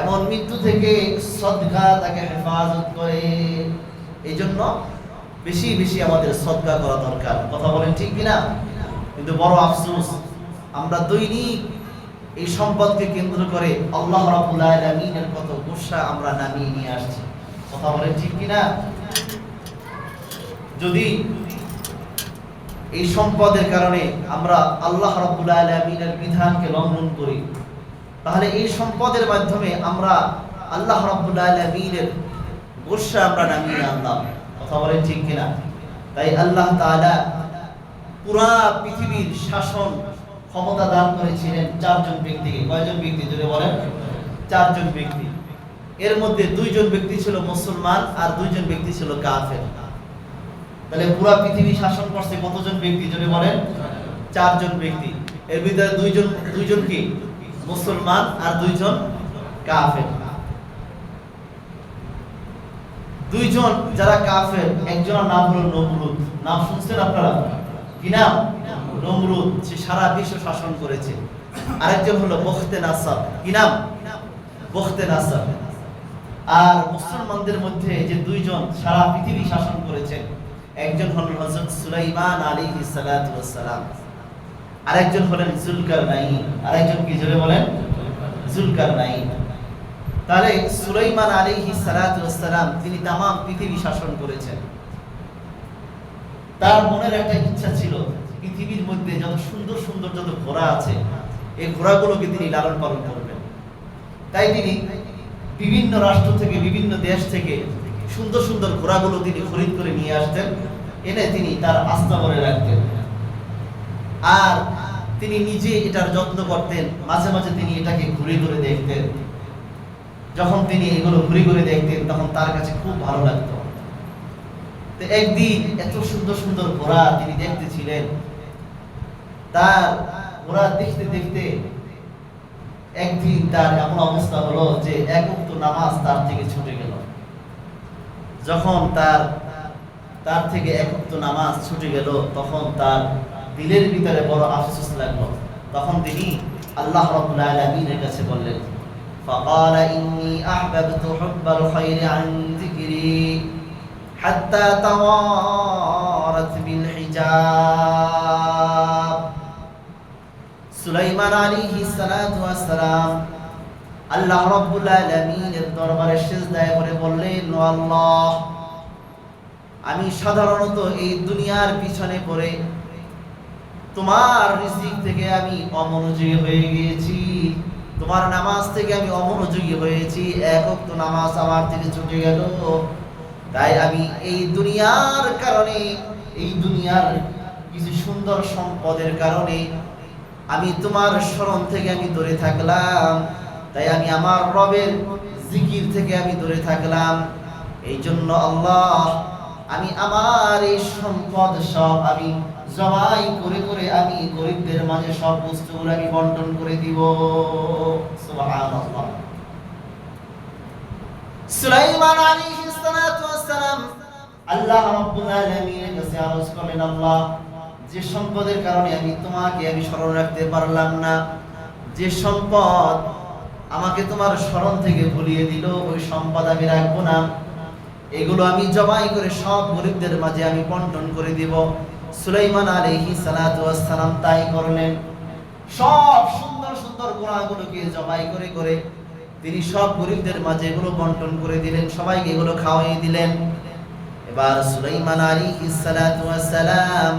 এমন মৃত্যু থেকে সদকা তাকে হেফাজত করে। এই জন্য বেশি বেশি আমাদের সদকা করা দরকার। কথা বলেন ঠিক কিনা? কিন্তু বড় আফসোস, আমরা দৈনিক এই সম্পদকে কেন্দ্র করে আল্লাহ রাব্বুল আলামিনের কত গুসা আমরা নামিয়ে নিয়ে আসছি। কথা বলেন ঠিক কিনা? যদি এই সম্পদের কারণে আমরা আল্লাহ রাব্বুল আলামিনের বিধানকে লঙ্ঘন করি তাহলে এই সম্পদের মাধ্যমে আমরা আল্লাহ রাব্বুল আলামিনের গুসা আমরা নামিয়ে আনলাম। কথা বলেন ঠিক কিনা? তাই আল্লাহ তাআলা পুরা পৃথিবীর শাসন ক্ষমতা দান করেছিলেন চারজন ব্যক্তিকে। কয়জন ব্যক্তি যদি বলেন? চারজন ব্যক্তি। এর মধ্যে দুইজন ব্যক্তি ছিল মুসলমান আর দুইজন ব্যক্তি ছিল কাফের। তাহলে পুরো পৃথিবী শাসন করছে কতজন ব্যক্তি যদি বলেন? 4 জন ব্যক্তি। এর ভিতরে দুইজন কি মুসলমান আর 2 জন কাফের। 2 জন যারা কাফের, একজনের নাম হলো নমরুদ। নাম শুনছেন আপনারা? কি নাম? নমরুদ। সে সারা বিশ্ব শাসন করেছে। আরেকজন হলো বখতে নাসার। কি নাম? বখতে নাসার। আর মুসলমানদের মধ্যে যে 2 জন সারা পৃথিবী শাসন করেছেন, একজন হলেন হযরত সুলাইমান আলাইহিস সালাতু ওয়াস সালাম, আরেকজন হলেন যুলকারনাইন। আরেকজন কি জোরে বলেন? যুলকারনাইন। তাহলে সুলাইমান আলাইহিস সালাতু ওয়াস সালাম তিনি तमाम পৃথিবী শাসন করেছেন। তার মনের একটা ইচ্ছা ছিল পৃথিবীর মধ্যে যত সুন্দর সুন্দর যত ঘোড়া আছে এই ঘোড়াগুলোকে তিনি লালন পালন করবেন। তাই তিনি বিভিন্ন রাষ্ট্র থেকে, বিভিন্ন দেশ থেকে সুন্দর সুন্দর ঘোড়াগুলো তিনি খরিদ করে নিয়ে আসতেন, এনে তিনি তার আস্তাবলে রাখতেন। আর তিনি নিজে এটার যত্ন করতেন। মাঝে মাঝে তিনি এটাকে ঘুরে ঘুরে দেখতেন। যখন তিনি এগুলো ঘুরে ঘুরে দেখতেন তখন তার কাছে খুব ভালো লাগতো। তো একদিন এত সুন্দর সুন্দর ঘোড়া তিনি দেখতেছিলেন। তার ঘোড়া দেখতে দেখতে একদিন তার এমন অবস্থা হলো যে এক ওয়াক্ত নামাজ তার থেকে ছুটে গেল। যখন তার থেকে এক ওয়াক্ত নামাজ ছুটে গেল তখন তার দিলের ভিতরে বড় আফসোস লাগলো। তখন তিনি আল্লাহ রাব্বুল আলামিনের কাছে বললেন, ফাকালা ইন্নী আহবাবতু হুব্বাল খায়রি আন যিকরি হাত্তা তাওয়ারাত বিল হিজাব। সুলাইমান আলাইহিস সালাতু ওয়াস সালাম আল্লাহ রাব্বুল আলামিনের দরবারে সিজদায় পড়ে বললেন, ও আল্লাহ, আমি সাধারণত এই দুনিয়ার পিছনে পড়ে তোমার রিজিক থেকে আমি অমনোযোগী হয়ে গিয়েছি, তোমার নামাজ থেকে আমি অমনোযোগী হয়েছি। এক ওয়াক্ত নামাজ আমার থেকে ছুটে গেল। তাই আমি এই দুনিয়ার কারণে, এই দুনিয়ার কিছু সুন্দর সম্পদের কারণে আমি তোমার স্মরণ থেকে আমি দূরে থাকলাম। তাই আমি আমার রবের জিকির থেকে আমি দূরে থাকলাম। এই জন্য আল্লাহ, আমি আমার এই সম্পদ সব আমি জমাই করে করে আমি গরিবদের মাঝে সব বস্তুগুলো আমি বন্টন করে দিব। সুবহানাল্লাহ। সুলাইমান আলাইহিস সালাতু ওয়াস সালাম আল্লাহ রাব্বুল আলামিনের কাছে আরজ করলেন, আল্লাহ, যে সম্পদের কারণে আমি তোমাকে আমি স্মরণ রাখতে পারলাম না, যে সম্পদ আমাকে তোমার স্মরণ থেকে ভুলিয়ে দিল, ওই সম্পদ আমি রাখবো না। এগুলো আমি জমাই করে সব গরিবদের মাঝে আমি বন্টন করে দিব। সুলাইমান আলাইহিস সালাতু ওয়াস সালাম তাই করলেন। সব সুন্দর সুন্দর ঘোড়াগুলোকে জমাই করে করে তিনি সব গরিবদের মাঝে এগুলো বন্টন করে দিলেন, সবাইকে এগুলো খাওয়াই দিলেন। এবার সুলাইমান আলাইহিস সালাতু ওয়াস সালাম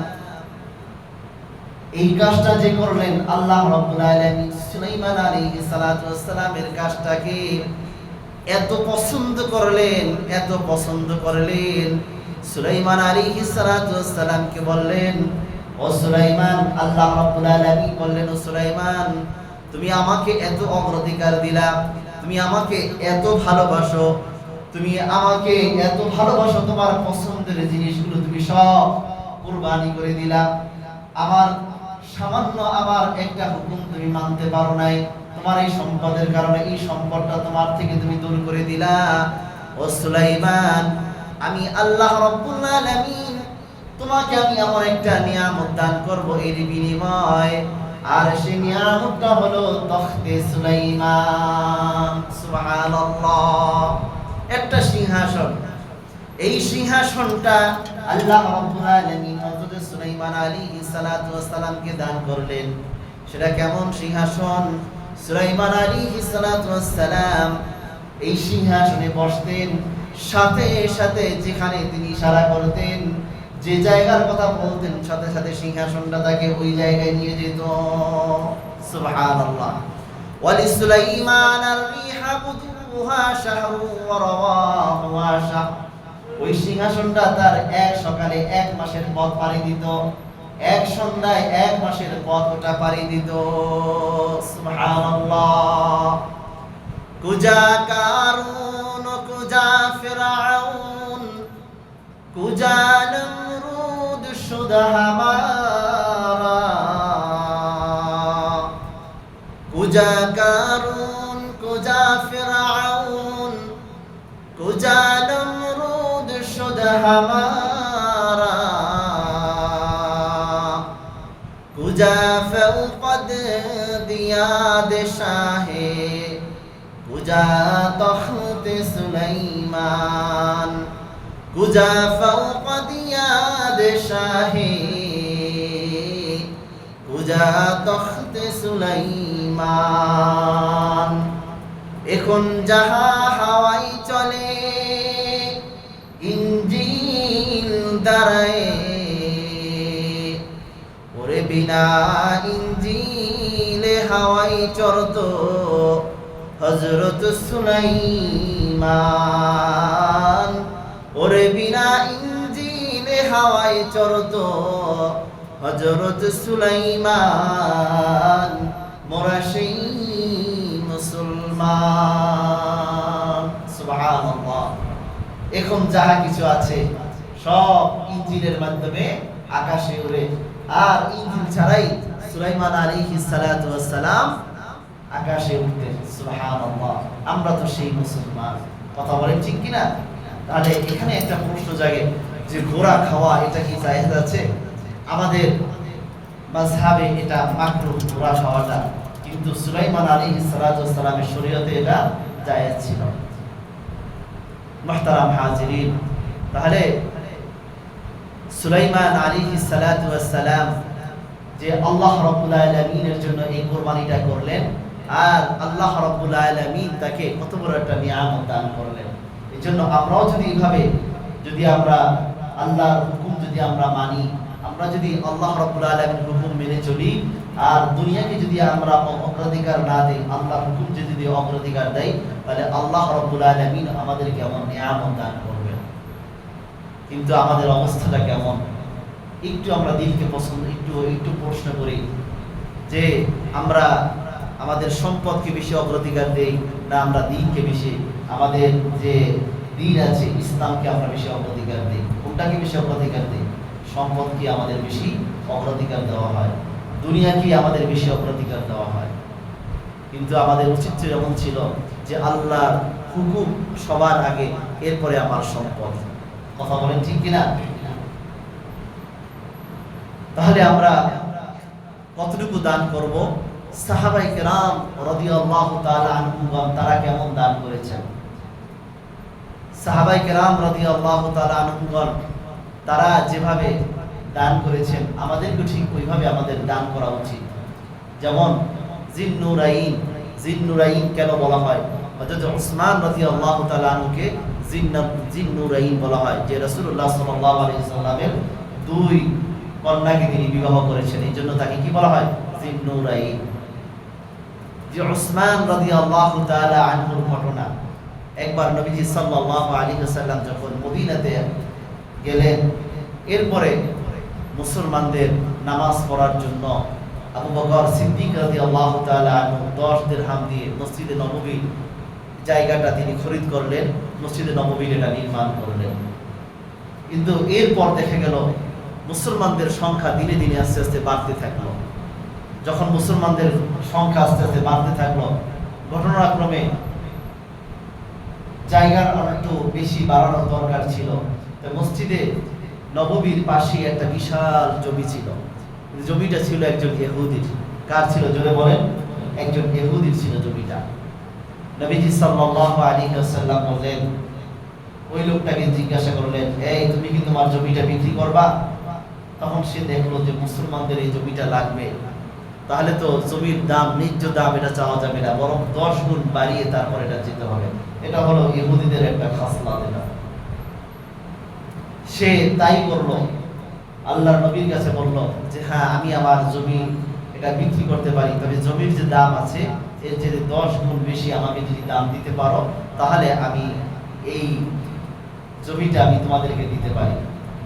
এই কাজটা যে করলেন, আল্লাহ রাব্বুল আলামিন সুলাইমান আলাইহিস সালাতু ওয়াস সালামের কাজটাকে এত পছন্দ করলেন, এত পছন্দ করলেন। সুলাইমান আলাইহিস সালাতু ওয়াস সালামকে বললেন, ও সুলাইমান, আল্লাহ রাব্বুল আলামিন বললেন, ও সুলাইমান, তুমি আমাকে এত অগ্রাধিকার দিলা, তুমি আমাকে এত ভালোবাসো, তুমি আমাকে এত ভালোবাসো, তোমার পছন্দের জিনিসগুলো তুমি সব কুরবানি করে দিলা। আমার সামান্য আমার একটা হুকুম তুমি মানতে পারো নাই। তোমার এই সম্পদের কারণে এই সম্পদটা তোমার থেকে তুমি দূর করে দিলা। ও সুলাইমান, আমি আল্লাহ রাব্বুল আলামিন তোমাকে আমি এমন একটা নিয়ামত দান করব এর বিনিময়, আর সেই নিয়ামতটা হলো তখতে সুলাইমান। সুবহানাল্লাহ। একটা সিংহাসন। এই সিংহাসনটা আল্লাহ রাব্বুল আলামিন হযরত সুলাইমান আলাইহিস সালাতু ওয়াস সালামকে দান করলেন। সেটা কেমন সিংহাসন? সুলাইমান আলাইহিস সালাতু ওয়াস সালাম এই সিংহাসনে বসতেন, সাথে সাথে যেখানে তিনি ইশারা করতেন, যে জায়গার কথা বলতেন, সাথে সাথে সিংহাসনটা তাকে ওই জায়গায় নিয়ে যেত। সুবহানাল্লাহ। ওয়ালিসুলাইমান আর-রিহা কুতুহা শাহরু ওয়া রাওয়াহুহা শাহর। ওই সিংহাসনটা তার এক সকালে 1 মাসের পথ পাড়ি দিত, এক সন্ধ্যায় 1 মাসের পথ ওটা পাড়ি দিত। সুবহানাল্লাহ। কুজা কারুন, কুজা ফিরআউন, কুজা शुद हमारा कुजा कारून कुजा फिरऔन कुजा नमरूद शुद हमारा कुजा फौकद दियाद शाहे कुजा तख्त सुलैमान कुजा फौकद दियाद शाहे কুজা তখতে সুলাইমান এখন যাহা হাওয়াই চলে ইঞ্জিল দ্বারায় ওরে বিনা ইঞ্জিলে হাওয়াই চড়ত হযরত সুলাইমান ওরে বিনা ইঞ্জিলে হাওয়াই চড়ত হযরত সুলাইমান মোরা সেই মুসলমান। সুবহানাল্লাহ। এখন যাহা কিছু আছে সব ইঞ্জিলের মাধ্যমে আকাশে উড়ে, আর ইঞ্জিল ছাড়াই সুলাইমান আলাইহিস সালাতু ওয়াস সালাম আকাশে উঠতেন। সুবহানাল্লাহ। আমরা তো সেই মুসলমান। কথা বলেন ঠিক কিনা? তাহলে এখানে একটা প্রশ্ন জাগে যে ঘোড়া খাওয়া এটা কি জায়েজ আছে? আমাদের মাযহাবে এটা মাকরুহ ঘোড়া খাওয়াটা, কিন্তু সুলাইমান আলাইহিস সালাতু ওয়াস সালামের শরীয়তে এটা জায়েজ ছিল। মুহতারাম হাজিরিন, তাহলে সুলাইমান আলাইহিস সালাতু ওয়াস সালাম যে আল্লাহ রাব্বুল আলামিনের জন্য এই কুরবানিটা করলেন, আর আল্লাহ রাব্বুল আলামিন তাকে কত বড় একটা নিয়ামত দান করলেন। এজন্য আমরাও যদি এইভাবে যদি আমরা আল্লাহর হুকুম যদি আমরা মানি, আমরা যদি আল্লাহ রাব্বুল আলামিনের হুকুম মেনে চলি, আর দুনিয়াকে যদি আমরা অগ্রাধিকার না দেই, আল্লাহর হুকুম যদি অগ্রাধিকার দেই, তাহলে আল্লাহ রাব্বুল আলামিন আমাদেরকে এমন নিয়ামত দান করবেন। কিন্তু আমাদের অবস্থাটা কেমন? একটু আমরা দিলকে পছন্দ একটু প্রশ্ন করি যে আমরা আমাদের সম্পদকে বেশি অগ্রাধিকার দেই না আমরা দিনকে বেশি, আমাদের যে দিন আছে ইসলামকে আমরা বেশি অগ্রাধিকার দিই? কোনটাকে বেশি অগ্রাধিকার দিই? সম্পদ কি আমাদের বেশি অগ্রাধিকার দেওয়া হয়? দুনিয়া কি আমাদের বেশি অগ্রাধিকার দেওয়া হয়? কিন্তু আমাদের উচিত যেমন ছিল যে আল্লাহর হুকুম সবার আগে, এরপরে আমার সম্পদ। কথা বলেন ঠিক কিনা? তাহলে আমরা কতটুকু দান করব? সাহাবায়ে কেরাম রাদিয়াল্লাহু তাআলা আনহুম তারা কেমন দান করেছেন? সাহাবায়ে কেরাম রাদিয়াল্লাহু তাআলা আনহুম তারা যেভাবে দান করেছেন, আমাদেরকে ঠিক ওইভাবে আমাদের দান করা উচিত। যেমন জিন্নুরাইন কেন বলা হয়? হযরত উসমান রাদিয়াল্লাহু তাআলা আনহুকে জিন্নুরাইন বলা হয়, যে রাসূলুল্লাহ সাল্লাল্লাহু আলাইহি সাল্লামের দুই কন্যাকে তিনি বিবাহ করেছেন, এই জন্য তাকে কি বলা হয়? জিন্নুরাইন। যে উসমান রাদিয়াল্লাহু তাআলা আনহুর ঘটনা, একবার নবীজি সাল্লাল্লাহু আলাইহি ওয়াসাল্লাম যখন মদিনাতে গেলেন, এরপরে মুসলমানদের নামাজ পড়ার জন্য আবু বকর সিদ্দিক রাদিয়াল্লাহু তাআলা আনহু 10 দিরহাম দিয়ে মসজিদে নববী জায়গাটা তিনি খরিদ করলেন, মসজিদে নববীর এটা নির্মাণ করলেন। কিন্তু এরপর দেখা গেল মুসলমানদের সংখ্যা দিনে দিনে আস্তে আস্তে বাড়তে থাকলো। যখন মুসলমানদের সংখ্যা আস্তে আস্তে বাড়তে থাকলো, ঘটনাক্রমে জায়গার একটু বেশি বাড়ানোর দরকার ছিল। মসজিদে নববীর পাশে একটা বিশাল জমি ছিল, জমিটা ছিল একজন ইহুদির। কার ছিল জোরে বলেন? একজন ইহুদির ছিল জমিটা। নবীজি সাল্লাল্লাহু আলাইহি ওয়াসাল্লাম বললেন, ওই লোকটাকে জিজ্ঞাসা করলেন, এই তুমি কি তোমার জমিটা বিক্রি করবা? তখন সে দেখলো যে মুসলমানদের এই জমিটা লাগবে, তাহলে তো জমির দাম ন্যায্য দাম এটা চাওয়া যাবে না, বরং 10 গুণ বাড়িয়ে তারপর এটা যেতে হবে। এটা হলো ইহুদিদের একটা খাসলাত। এটা সে তাই করলো, আল্লাহর নবীর কাছে বলল যে হ্যাঁ আমি আমার জমি এটা বিক্রি করতে পারি, তবে জমির যে দাম আছে এর যে 10 গুণ বেশি আমাকে যদি দাম দিতে পারো, তাহলে আমি এই জমিটা আমি তোমাদেরকে দিতে পারি।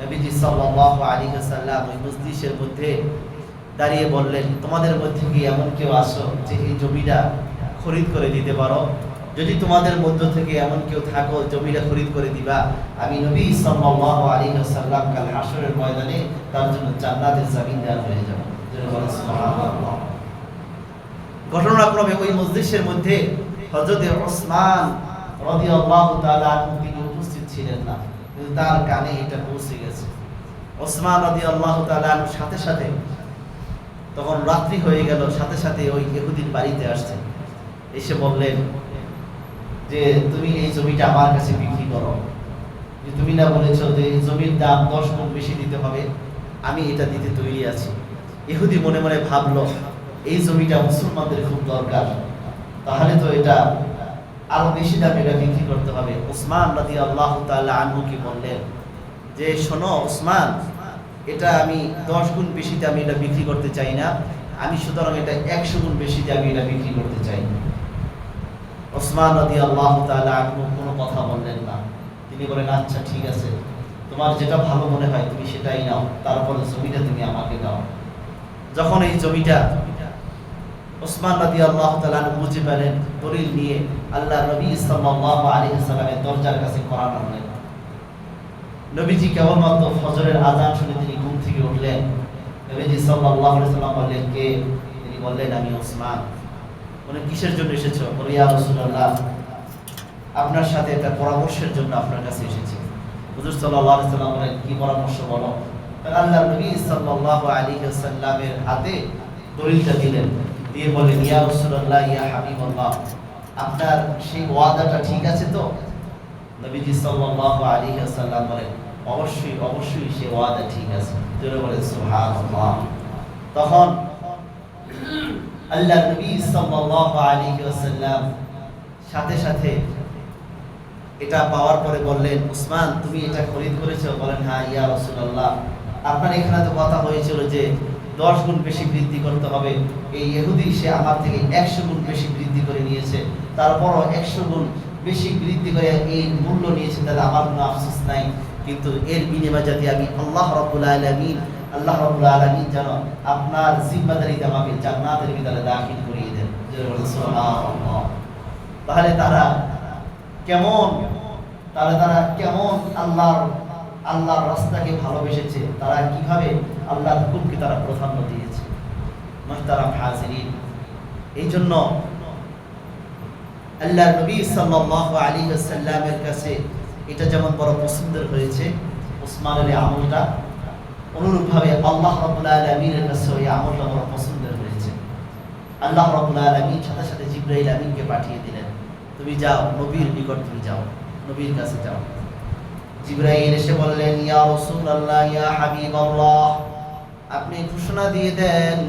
নবীজি সাল্লাল্লাহু আলাইহি ওয়াসাল্লাম ওই মজলিসের মধ্যে দাঁড়িয়ে বললেন, তোমাদের মধ্যে কি এমন কেউ আছো যে এই জমিটা খরিদ করে দিতে পারো? যদি তোমাদের মধ্য থেকে এমন কেউ থাকো জমিটা খরিদ করে দিবা, আমি নবী সাল্লাল্লাহু আলাইহি ওয়াসাল্লাম কাল হাশরের ময়দানে তার জন্য জান্নাতের জামিনদার হয়ে যাব। সুবহানাল্লাহ। ঘটনাক্রমে ওই মজলিসের মধ্যে হযরত ওসমান রাদিয়াল্লাহু তাআলা আনহু তিনি উপস্থিত ছিলেন না, কিন্তু তার কানে এটা পৌঁছে গেছে। ওসমান রাদিয়াল্লাহু তাআলা আনহুর সাথে সাথে তখন রাত্রি হয়ে গেল, সাথে সাথে ওই ইহুদির বাড়িতে আসছেন, এসে বললেন যে তুমি এই জমিটা আমার কাছে বিক্রি করো, যে তুমি না বলেছো যে এই জমির দাম 10 গুণ বেশি দিতে হবে, আমি এটা দিতে তৈরি আছি। ইহুদি মনে মনে ভাবলো এই জমিটা মুসলমানদের খুব দরকার, তাহলে তো এটা আরো বেশি দামে এটা বিক্রি করতে হবে। ওসমান রাদিয়াল্লাহু তাআলা আনহুকে বললেন যে শোনো ওসমান, এটা আমি 10 গুণ বেশি দামে এটা বিক্রি করতে চাই না, আমি সুতরাং এটা 100 গুণ বেশি দামে এটা বিক্রি করতে চাই। ওসমান রাদিয়াল্লাহু তাআলা আনহু কোনো কথা বললেন না, তিনি বলেন আচ্ছা ঠিক আছে, তোমার যেটা ভালো মনে হয় তুমি সেটাই নাও, তারপরে জমিটা তুমি আমাকে দাও। যখন এই জমিটা ওসমান রাদিয়াল্লাহু তাআলা আনহু বুঝে পেলেন, দলিল নিয়ে আল্লাহর নবী সাল্লাল্লাহু আলাইহি ওয়াসাল্লামের দরজার কাছে কোরআন আনলেন। নবীজি কেবলমাত্র ফজরের আযান শুনে তিনি ঘুম থেকে উঠলেন। নবীজি সাল্লাল্লাহু আলাইহি ওয়াসাল্লাম বললেন কে? তিনি বললেন আমি ওসমান। বলেন কিসের জন্য এসেছো? বলে ইয়া রাসূলুল্লাহ, আপনার সাথে একটা পরামর্শের জন্য আপনার কাছে এসেছি। হুজুর সাল্লাল্লাহু আলাইহি ওয়াসাল্লাম বলেন কি পরামর্শ বলো? আল্লাহর নবী সাল্লাল্লাহু আলাইহি ওয়াসাল্লামের হাতে দলিলটা দিলেন, দিয়ে বলেন ইয়া রাসূলুল্লাহ ইয়া হাবিবাল্লাহ, আপনার সেই ওয়াদাটা ঠিক আছে তো? নবীজি সাল্লাল্লাহু আলাইহি ওয়াসাল্লাম বলেন অবশ্যই অবশ্যই সেই ওয়াদা ঠিক আছে। জোরে বলেন সুবহানাল্লাহ। তখন আল্লাহর নবী সাল্লাল্লাহু আলাইহি ওয়াসাল্লাম সাথে সাথে এটা পাওয়ার পরে বললেন ওসমান তুমি এটা খরিদ করেছো? বলেন হ্যাঁ ইয়া রাসূলুল্লাহ, আপনার এখানে তো কথা হয়েছিল যে 10 গুণ বেশি বৃদ্ধি করতে হবে, এই ইহুদি সে আমার থেকে 100 গুণ বেশি বৃদ্ধি করে নিয়েছে, তারপরও 100 গুণ বেশি বৃদ্ধি করে এই মূল্য নিয়েছে, তাহলে আমার কোনো আফসোস নাই, কিন্তু এর বিনিময়ে যদি আমি আল্লাহ রাব্বুল আলামিন যেন আপনার জিম্মাদারিতে আমাকে জান্নাতের ভিতরে দাখিল করিয়ে দেন। সুবহানাল্লাহ। তাহলে তারা কেমন আল্লাহর রাস্তাকে ভালোবেসেছে, তারা কিভাবে আল্লাহর হুকুমকে তারা প্রাধান্য দিয়েছে। মুহতারাম হাজিরিন, এই জন্য আল্লাহর নবী সাল্লাল্লাহু আলাইহি ওয়াসাল্লামের কাছে এটা যেমন বড় পছন্দের হয়েছে ওসমানের এই আমলটা, অনুরূপভাবে আল্লাহ রাব্বুল আলামিনের কাছে এই আমলটা বড় পছন্দের হয়েছে। আল্লাহ রাব্বুল আলামিন সাথে সাথে জিবরাইল আমিনকে পাঠিয়ে দিলেন, তুমি যাও নবীর নিকট, তুমি যাও নবীর কাছে যাও। জিবরাইল এসে বললেন ইয়া রাসূলুল্লাহ ইয়া হাবিবাল্লাহ, আপনি ঘোষণা দিয়ে দেন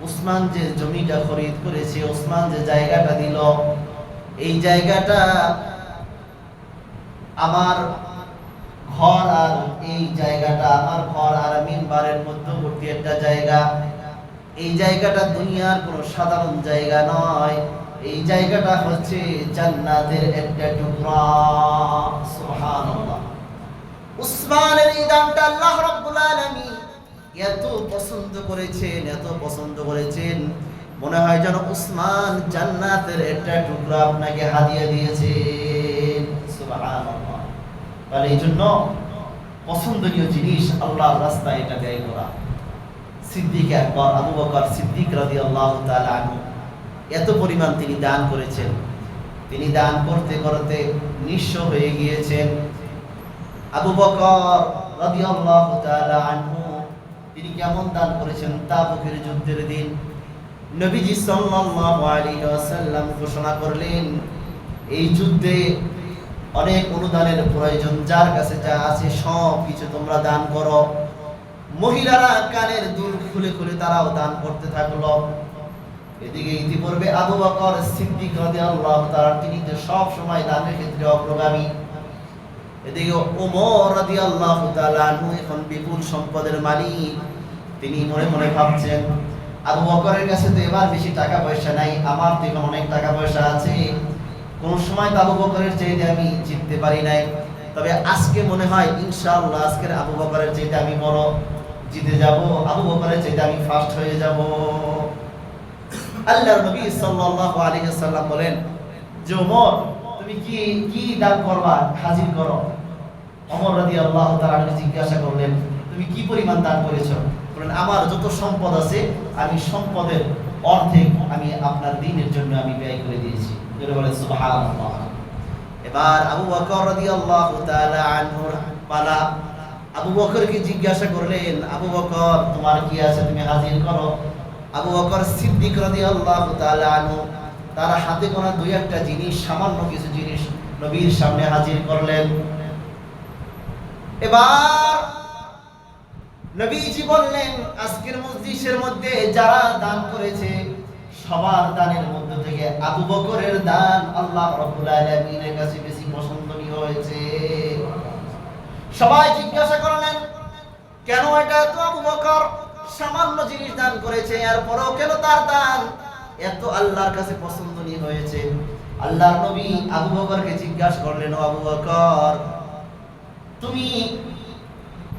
ওসমান যে জমিটা খরিদ করেছে, ওসমান যে জায়গাটা দিল, এই জায়গাটা আমার ঘর আর এই জায়গাটা আমার ঘর আর মিম্বারের মধ্যবর্তী একটা জায়গা, এই জায়গাটা দুনিয়ার কোনো সাধারণ জায়গা নয়, এই জায়গাটা হচ্ছে জান্নাতের একটা টুকরা। সুবহানাল্লাহ। উসমানের এই দানটা আল্লাহ রাব্বুল আলামিন এত পছন্দ করেছেন, মনে হয় যেন উসমান জান্নাতের একটা টুকরা আপনাকে হাদিয়া দিয়েছেন। সুবহানাল্লাহ। তাহলে এই জন্য পছন্দনীয় জিনিস আল্লাহর রাস্তায় এটা ব্যয় করা। সিদ্দিক আকবর আবু বকর সিদ্দিক রাদিয়াল্লাহু তাআলা আনহু এত পরিমাণ তিনি দান করেছেন, তিনি দান করতে করতে নিঃস্ব হয়ে গিয়েছেন। আবু বকর রাদিয়াল্লাহু তাআলা আনহু তিনি কেমন দান করেছেন? তাবুকের যুদ্ধের দিন নবীজি সাল্লাল্লাহু আলাইহি ওয়াসাল্লাম ঘোষণা করলেন এই যুদ্ধে অনেক অনুদানের প্রয়োজন, যার কাছে যা আছে সব কিছু তোমরা দান করো। মহিলারা কানের দুল খুলে খুলে তারাও দান করতে থাকলো। এদিকে ইতিপূর্বে আবু বকর সিদ্দিক রাদিয়াল্লাহু তাআলা তিনি তো সব সময় দানের ক্ষেত্রে অগ্রগামী। এদিকে ওমর রাদিয়াল্লাহু তাআলা আনহু এখন বিপুল সম্পদের মালিক, তিনি মনে মনে ভাবছেন আবু বকরের কাছে তো এবার বেশি টাকা পয়সা নাই, আমার তো এখন অনেক টাকা পয়সা আছে, কোন সময় তো আবু বকরের চাইতে আমি জিততে পারি নাই, তবে আজকে মনে হয় ইনশাআল্লাহ আজকের আবু বকরের চাইতে আমি বড় জিতে যাব, আবু বকরের চাইতে আমি ফার্স্ট হয়ে যাব। আল্লাহর নবী সাল্লাল্লাহু আলাইহি ওয়াসাল্লাম বলেন যে ওমর তুমি কি কি দান করবা, হাজির করো। ওমর রাদিয়াল্লাহু তাআলা জিজ্ঞাসা করলেন তুমি কি পরিমাণ দান করেছো? বলেন আমার যত সম্পদ আছে আমি সম্পদের অর্ধেক আমি আপনার দ্বীনের জন্য আমি ব্যয় করে দিয়েছি। বলেন সুবহানাল্লাহ। এবার আবু বকর রাদিয়াল্লাহু তাআলা আনহুর পালা। আবু বকরকে জিজ্ঞাসা করলেন আবু বকর তোমার কি আছে তুমি হাজির করো। আবু বকর সিদ্দিক রাদিয়াল্লাহু তাআলা আনহু তার হাতে গোনা দুই একটা জিনিস, সামান্য কিছু জিনিস নবীর সামনে হাজির করলেন। এবার নবীজি বললেন আজকের মজলিসের মধ্যে যারা দান করেছে সবার দানের মধ্য থেকে আবু বকরের দান আল্লাহ রাব্বুল আলামিনের কাছে বেশি পছন্দনীয় হয়েছে। সবাই জিজ্ঞাসা করলেন কেন এটা তো আবু বকর সামান্য জিনিস দান করেছে, এরপরও কেন তার দান এত আল্লাহর কাছে পছন্দনীয় হয়েছে? আল্লাহর নবী আবু বকরকে জিজ্ঞাসা করলেন ও আবু বকর তুমি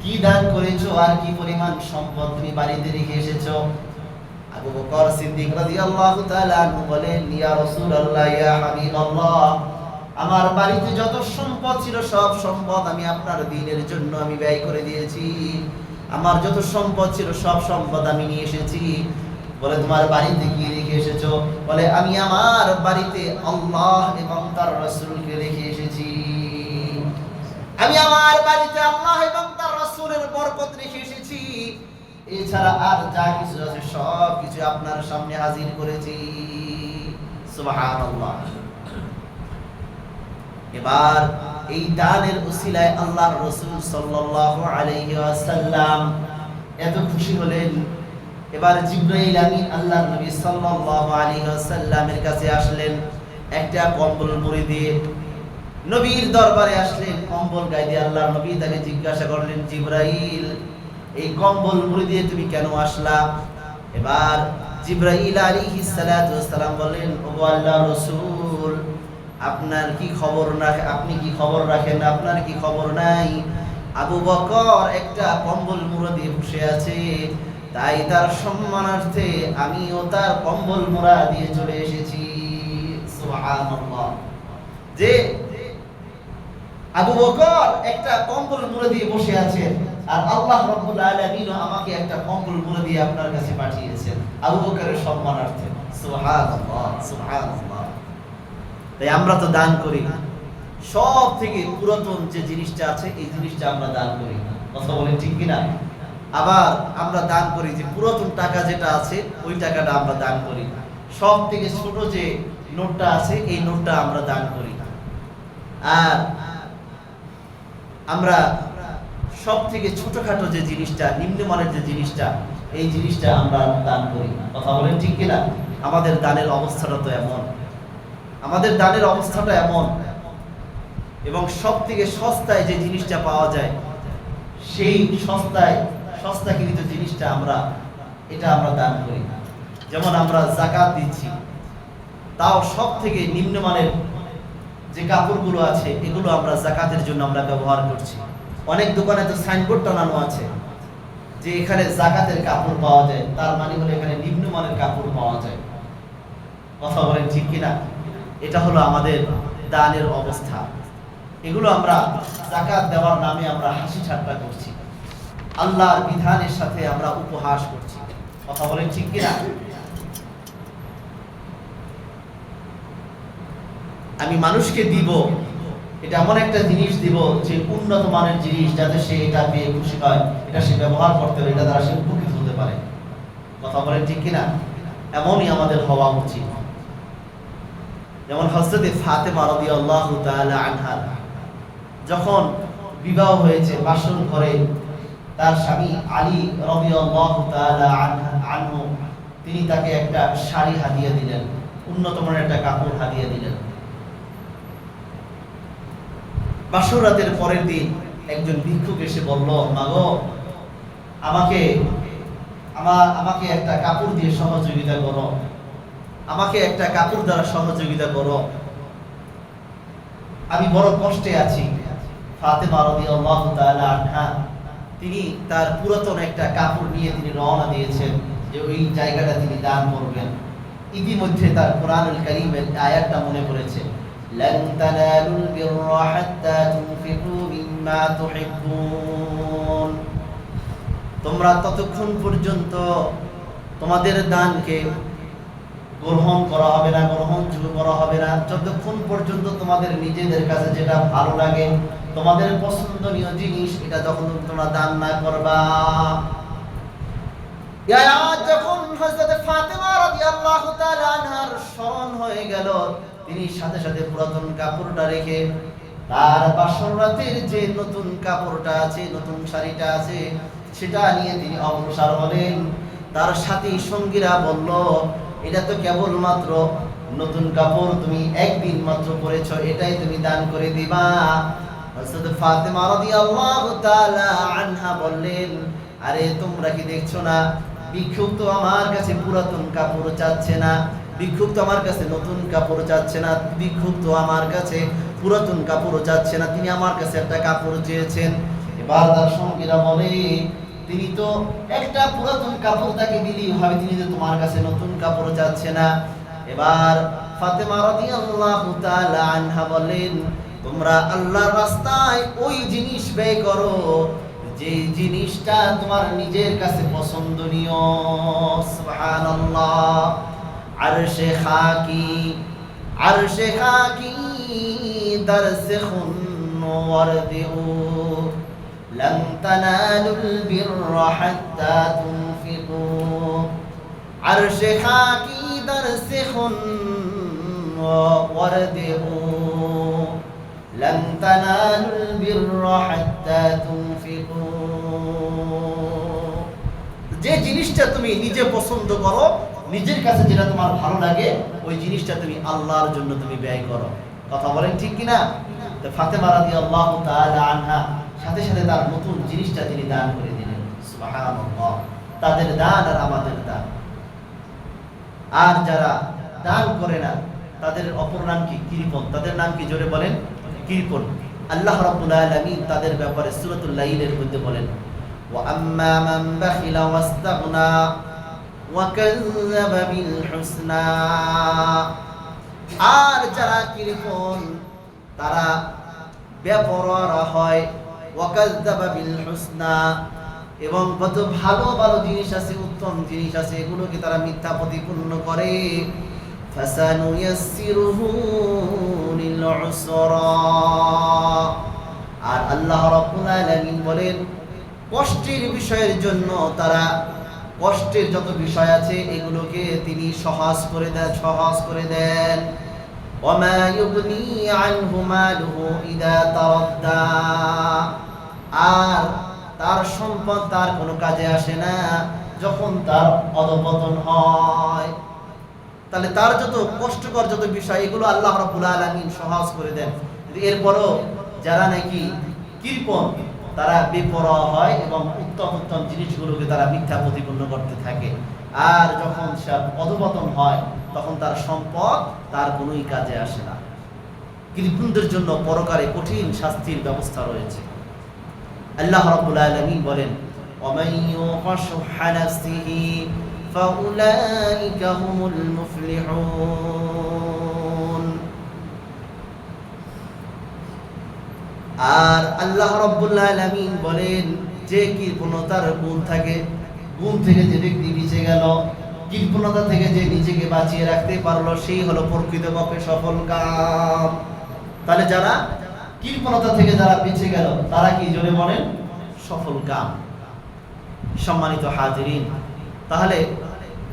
কি দান করেছো আর কি পরিমাণ সম্পদ তুমি বাড়িতে রেখে এসেছো? আবু বকর সিদ্দিক রাদিয়াল্লাহু তাআলা আনহু বলেন ইয়া রাসূলুল্লাহ ইয়া হাবিবাল্লাহ আমার বাড়িতে যত সম্পদ ছিল সব সম্পদ আমি আপনার দ্বীনের জন্য আমি ব্যয় করে দিয়েছি। আমার যত সম্পদ ছিল সব সম্পদ আমি নিয়ে এসেছি। বলে তোমার বাড়িতে কি রেখে এসেছো? বলে আমি আমার বাড়িতে আল্লাহ এবং তার রাসূলকে রেখে এসেছি। আমি আমার বাড়িতে আল্লাহ এবং তার রাসূলের বরকত রেখে এসেছি। এছাড়া আর যা কিছু আছে সব কিছু আপনার সামনে হাজির করেছি। সুবহানাল্লাহ। এবার এই দানের উসিলায় আল্লাহর রাসূল সাল্লাল্লাহু আলাইহি ওয়াসাল্লাম এত খুশি হলেন। এবার জিবরাইল আমিন আল্লাহর নবী সাল্লাল্লাহু আলাইহি ওয়াসাল্লামের কাছে আসলেন একটা কম্বল মুড়ি দিয়ে। নবীর দরবারে আসলেন, কম্বল গায়ে দিয়ে আল্লাহর নবী তাকে জিজ্ঞাসা করলেন জিবরাইল এই কম্বল মুড়ি দিয়ে তুমি কেন আসলা? এবার জিবরাইল আলাইহিস সালাতু ওয়াস সালাম বলেন ও আল্লাহর রাসূল আপনার কি খবর না, আপনি কি খবর রাখেন, আপনার কি খবর নাই? আবু বকর একটা কম্বল মুড়া দিয়ে বসে আছে, তাই তার সম্মানার্থে আমিও তার কম্বল মুড়া দিয়ে চলে এসেছি। সুবহানাল্লাহ। যে আবু বকর একটা কম্বল মুড়া দিয়ে বসে আছেন আর আল্লাহ রাব্বুল আলামিন আমাকে একটা কম্বল মুড়া দিয়ে আপনার কাছে পাঠিয়েছেন আবু বকরের সম্মানার্থে। সুবহানাল্লাহ সুবহানাল্লাহ। তাই আমরা তো দান করি, সব থেকে পুরাতন যে জিনিসটা আছে এই জিনিসটা আমরা দান করি। কথা বলেন ঠিক কিনা? আবার আমরা দান করি যে পুরাতন টাকা যেটা আছে ওই টাকাটা আমরা দান করি। সব থেকে ছোট যে নোটটা আছে এই নোটটা আমরা দান করি। আর আমরা সব থেকে ছোটখাটো যে জিনিসটা, নিম্নমানের যে জিনিসটা, এই জিনিসটা আমরা দান করি। কথা বলেন ঠিক কিনা? আমাদের দানের অবস্থাটা তো এমন, আমাদের দানের অবস্থাটা এমন। এবং সব থেকে সস্তায় যে জিনিসটা পাওয়া যায় সেই সস্তাকৃত জিনিসটা এটা আমরা দান করি। যেমন আমরা যাকাত দিচ্ছি, তাও সব থেকে নিম্নমানের যে কাপড়গুলো আছে এগুলো আমরা যাকাতের জন্য আমরা ব্যবহার করছি। অনেক দোকানে তো সাইনবোর্ড টানানো আছে যে এখানে যাকাতের কাপড় পাওয়া যায়, তার মানে হলো এখানে নিম্নমানের কাপড় পাওয়া যায়। কথা বলেন ঠিক কিনা? এটা হলো আমাদের দানের অবস্থা। এগুলো আমরা যাকাত দেওয়ার নামে আমরা হাসি ঠাট্টা করছি, আল্লাহর বিধানের সাথে আমরা উপহাস করছি। কথা বলেন ঠিক কিনা? আমি মানুষকে দিব, এটা এমন একটা জিনিস দিব যে উন্নত মানের জিনিস, যাতে সে এটা পেয়ে খুশি হয়, এটা সে ব্যবহার করতে পারে, এটা দ্বারা সে উপকৃত হতে পারে। কথা বলেন ঠিক কিনা? এমনই আমাদের হওয়া উচিত। যেমন হযরতে ফাতেমা রাদিয়াল্লাহু তাআলা আনহা যখন বিবাহ হয়েছে, বাসর ঘরে তার স্বামী আলী রাদিয়াল্লাহু তাআলা আনহু তিনি তাকে একটা শাড়ি হাদিয়া দিলেন, উন্নত মানের একটা কাপড় হাদিয়া দিলেন। বাসর রাতের পরের দিন একজন ভিক্ষুক এসে বলল, মাগো আমাকে একটা কাপড় দিয়ে সহযোগিতা করো, আমাকে একটা কাপড় দ্বারা সহযোগিতা করো, আমি বড় কষ্টে আছি। ফাতেমা রাদিয়াল্লাহু তাআলা আনহা তিনি তার পুরাতন একটা কাপড় নিয়ে তিনি রওনা দিয়েছেন যে ওই জায়গাটা তিনি দান করবেন। ইতিমধ্যে তার কোরআনুল কারীমের আয়াতটা মনে পড়েছে, লান তানালুল বিররা হাত্তা তুনফিকু মিম্মা তুহিব্বুন। তোমরা ততক্ষণ পর্যন্ত তোমাদের দানকে গ্রহণ করা হবে না, গ্রহণযোগ্য করা হবে না, যতক্ষণ পর্যন্ত তোমাদের নিজেদের কাছে যেটা ভালো লাগে, তোমাদের পছন্দনীয় জিনিস, এটা যখন তোমরা দান না করবা। যখন হযরত ফাতেমা রাদিয়াল্লাহু তাআলা আনহার স্মরণ হয়ে গেল, তিনি সাথে সাথে পুরাতন কাপড়টা রেখে তার বাসর রাতের যে নতুন কাপড়টা আছে, নতুন শাড়িটা আছে, সেটা নিয়ে তিনি অগ্রসর হলেন। তার সাথী সঙ্গীরা বলল, এটা তো কেবলমাত্র নতুন কাপড়, তুমি একদিন মাত্র পরেছো, এটাই তুমি দান করে দিবা। হযরত ফাতেমা রাদিয়াল্লাহু তাআলা আনহা বললেন, আরে তোমরা কি দেখছো না, ভিক্ষুক তো আমার কাছে পুরাতন কাপড় চাচ্ছে না, ভিক্ষুক তো আমার কাছে নতুন কাপড় চাচ্ছে না, ভিক্ষুক তো আমার কাছে পুরাতন কাপড় চাচ্ছে না, তিনি আমার কাছে একটা কাপড় চেয়েছেন। এবার তার সঙ্গীরা বলে, তিনি তো একটা পুরাতন কাপড় তাকে দিলেই হবে, তিনি তো তোমার কাছে নতুন কাপড় চাচ্ছে না। এবার ফাতেমা রাদিয়াল্লাহু তাআলা আনহা বলেন, তোমরা আল্লাহর রাস্তায় ওই জিনিস ব্যয় করো যে জিনিসটা তোমার নিজের কাছে পছন্দনীয়। সুবহানাল্লাহ। আরশে খাকি দরসে খুন ওয়ারদিউ لن تنالوا البر حتى تنفقوا عرش খাকি درس خن وردعوا لن تنالوا البر حتى تنفقوا। যে জিনিসটা তুমি নিজে পছন্দ করো, নিজের কাছে যেটা তোমার ভালো লাগে, ওই জিনিসটা তুমি আল্লাহর জন্য তুমি ব্যয় করো। কথা বলেন ঠিক কিনা? তো ফাতেমা রাদিয়াল্লাহু তাআলা আনহা সাথে সাথে তার নতুন জিনিসটা তিনি দান করে দিলেন। সুবহানাল্লাহ। তাদের দান আর আমাদের দান। আর যারা দান করে না, তাদের অপর নাম কি? কৃপণ। তাদের নাম কি? জোরে বলেন, কৃপণ। আল্লাহ রাব্বুল আলামিন তাদের ব্যাপারে সূরাতুল লাইলের মধ্যে বলেন, ওয়া আম্মা মান বাখিলা ওয়াস্তাগনা ওয়া কাযযাবা বিল হুসনা। আর যারা কৃপণ, তারা বেপরোয়া হয়, ওয়াকাযযাবা বিল হুসনা, এবং কত ভালো ভালো জিনিস আছে, উত্তম জিনিস আছে, এগুলোকে তারা মিথ্যা প্রতিপন্ন করে। ফাসানুয়াসসিরুহু লিল উসরা। আর আল্লাহ রাব্বুল আলামিন বলেন, কষ্টের বিষয়ের জন্য তারা, কষ্টের যত বিষয় আছে এগুলোকে তিনি সহজ করে দেন। ওয়ামা ইউগনি আনহু মালুহু ইযা তারাদ্দা। আর তার সম্পদ তার কোনো কাজে আসে না যখন তার অধঃপতন হয়। তাহলে তার যত কষ্টকর যত বিষয়, এগুলো আল্লাহ রাব্বুল আলামিন সহজ করে দেন। এরপরও যারা নাকি কৃপণ, তারা বেপরোয়া হয় এবং উত্তম উত্তম জিনিসগুলোকে তারা মিথ্যা প্রতিপন্ন করতে থাকে। আর যখন সে অধঃপতন হয়, তখন তার সম্পদ তার কোনোই কাজে আসে না। কৃপণদের জন্য পরকালে কঠিন শাস্তির ব্যবস্থা রয়েছে। আল্লাহ রাব্বুল আলামিন বলেন, ওয়ামান ইউকা শুহা নাফসিহি ফাউলাইকা হুমুল মুফলিহুন। আর আল্লাহ রাব্বুল আলামিন বলেন, যে কৃপণতার গুণ থাকে, গুণ থেকে যে ব্যক্তি বেঁচে গেল, কৃপণতা থেকে যে নিজেকে বাঁচিয়ে রাখতে পারলো, সেই হলো প্রকৃতপক্ষে সফল কাম। তাহলে যারা কৃপণতা থেকে যারা বেঁচে গেল, তারা কি? জোরে বলেন, সফল কাম। সম্মানিত হাজিরিন, তাহলে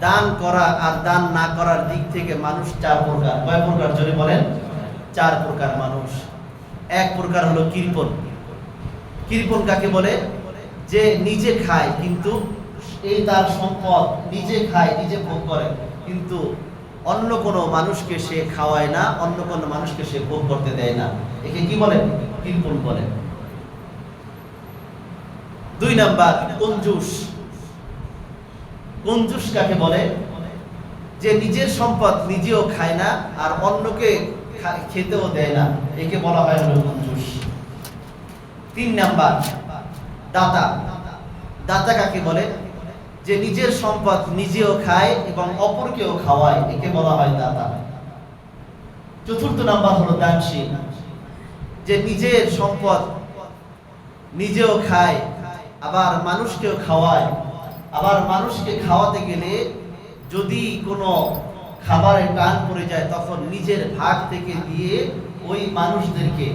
দান করা আর দান না করার দিক থেকে মানুষ চার প্রকার। কয় প্রকার? জোরে বলেন, চার প্রকার মানুষ। এক প্রকার হলো কৃপণ। কৃপণ কাকে বলে? যে নিজে খায়, কিন্তু এই তার সম্পদ নিজে খায়, নিজে ভোগ করে, কিন্তু অন্য কোনো মানুষকে সে খাওয়ায় না, অন্য কোনো মানুষকে সে ভোগ করতে দেয় না। একে কি বলেন? কৃপণ বলেন। দুই নাম্বার কঞ্জুস। কঞ্জুস কাকে বলে? যে নিজের সম্পদ নিজেও খায় না আর অন্যকে খেতেও দেয় না, একে বলা হয় হলো কঞ্জুস। তিন নাম্বার দাতা। দাতা কাকে বলে? যে নিজের সম্পদ নিজেও খায় এবং অপরকেও খাওয়ায়, একে বলা হয় দাতা। চতুর্থ নাম্বার হলো দানশীল, যে নিজের সম্পদ নিজেও খায়, আবার মানুষকেও খাওয়ায়। আবার মানুষকে খাওয়াতে গেলে যদি কোনো খাবারে টান পড়ে যায় তখন নিজের ভাগ থেকে দিয়ে ওই মানুষদেরকে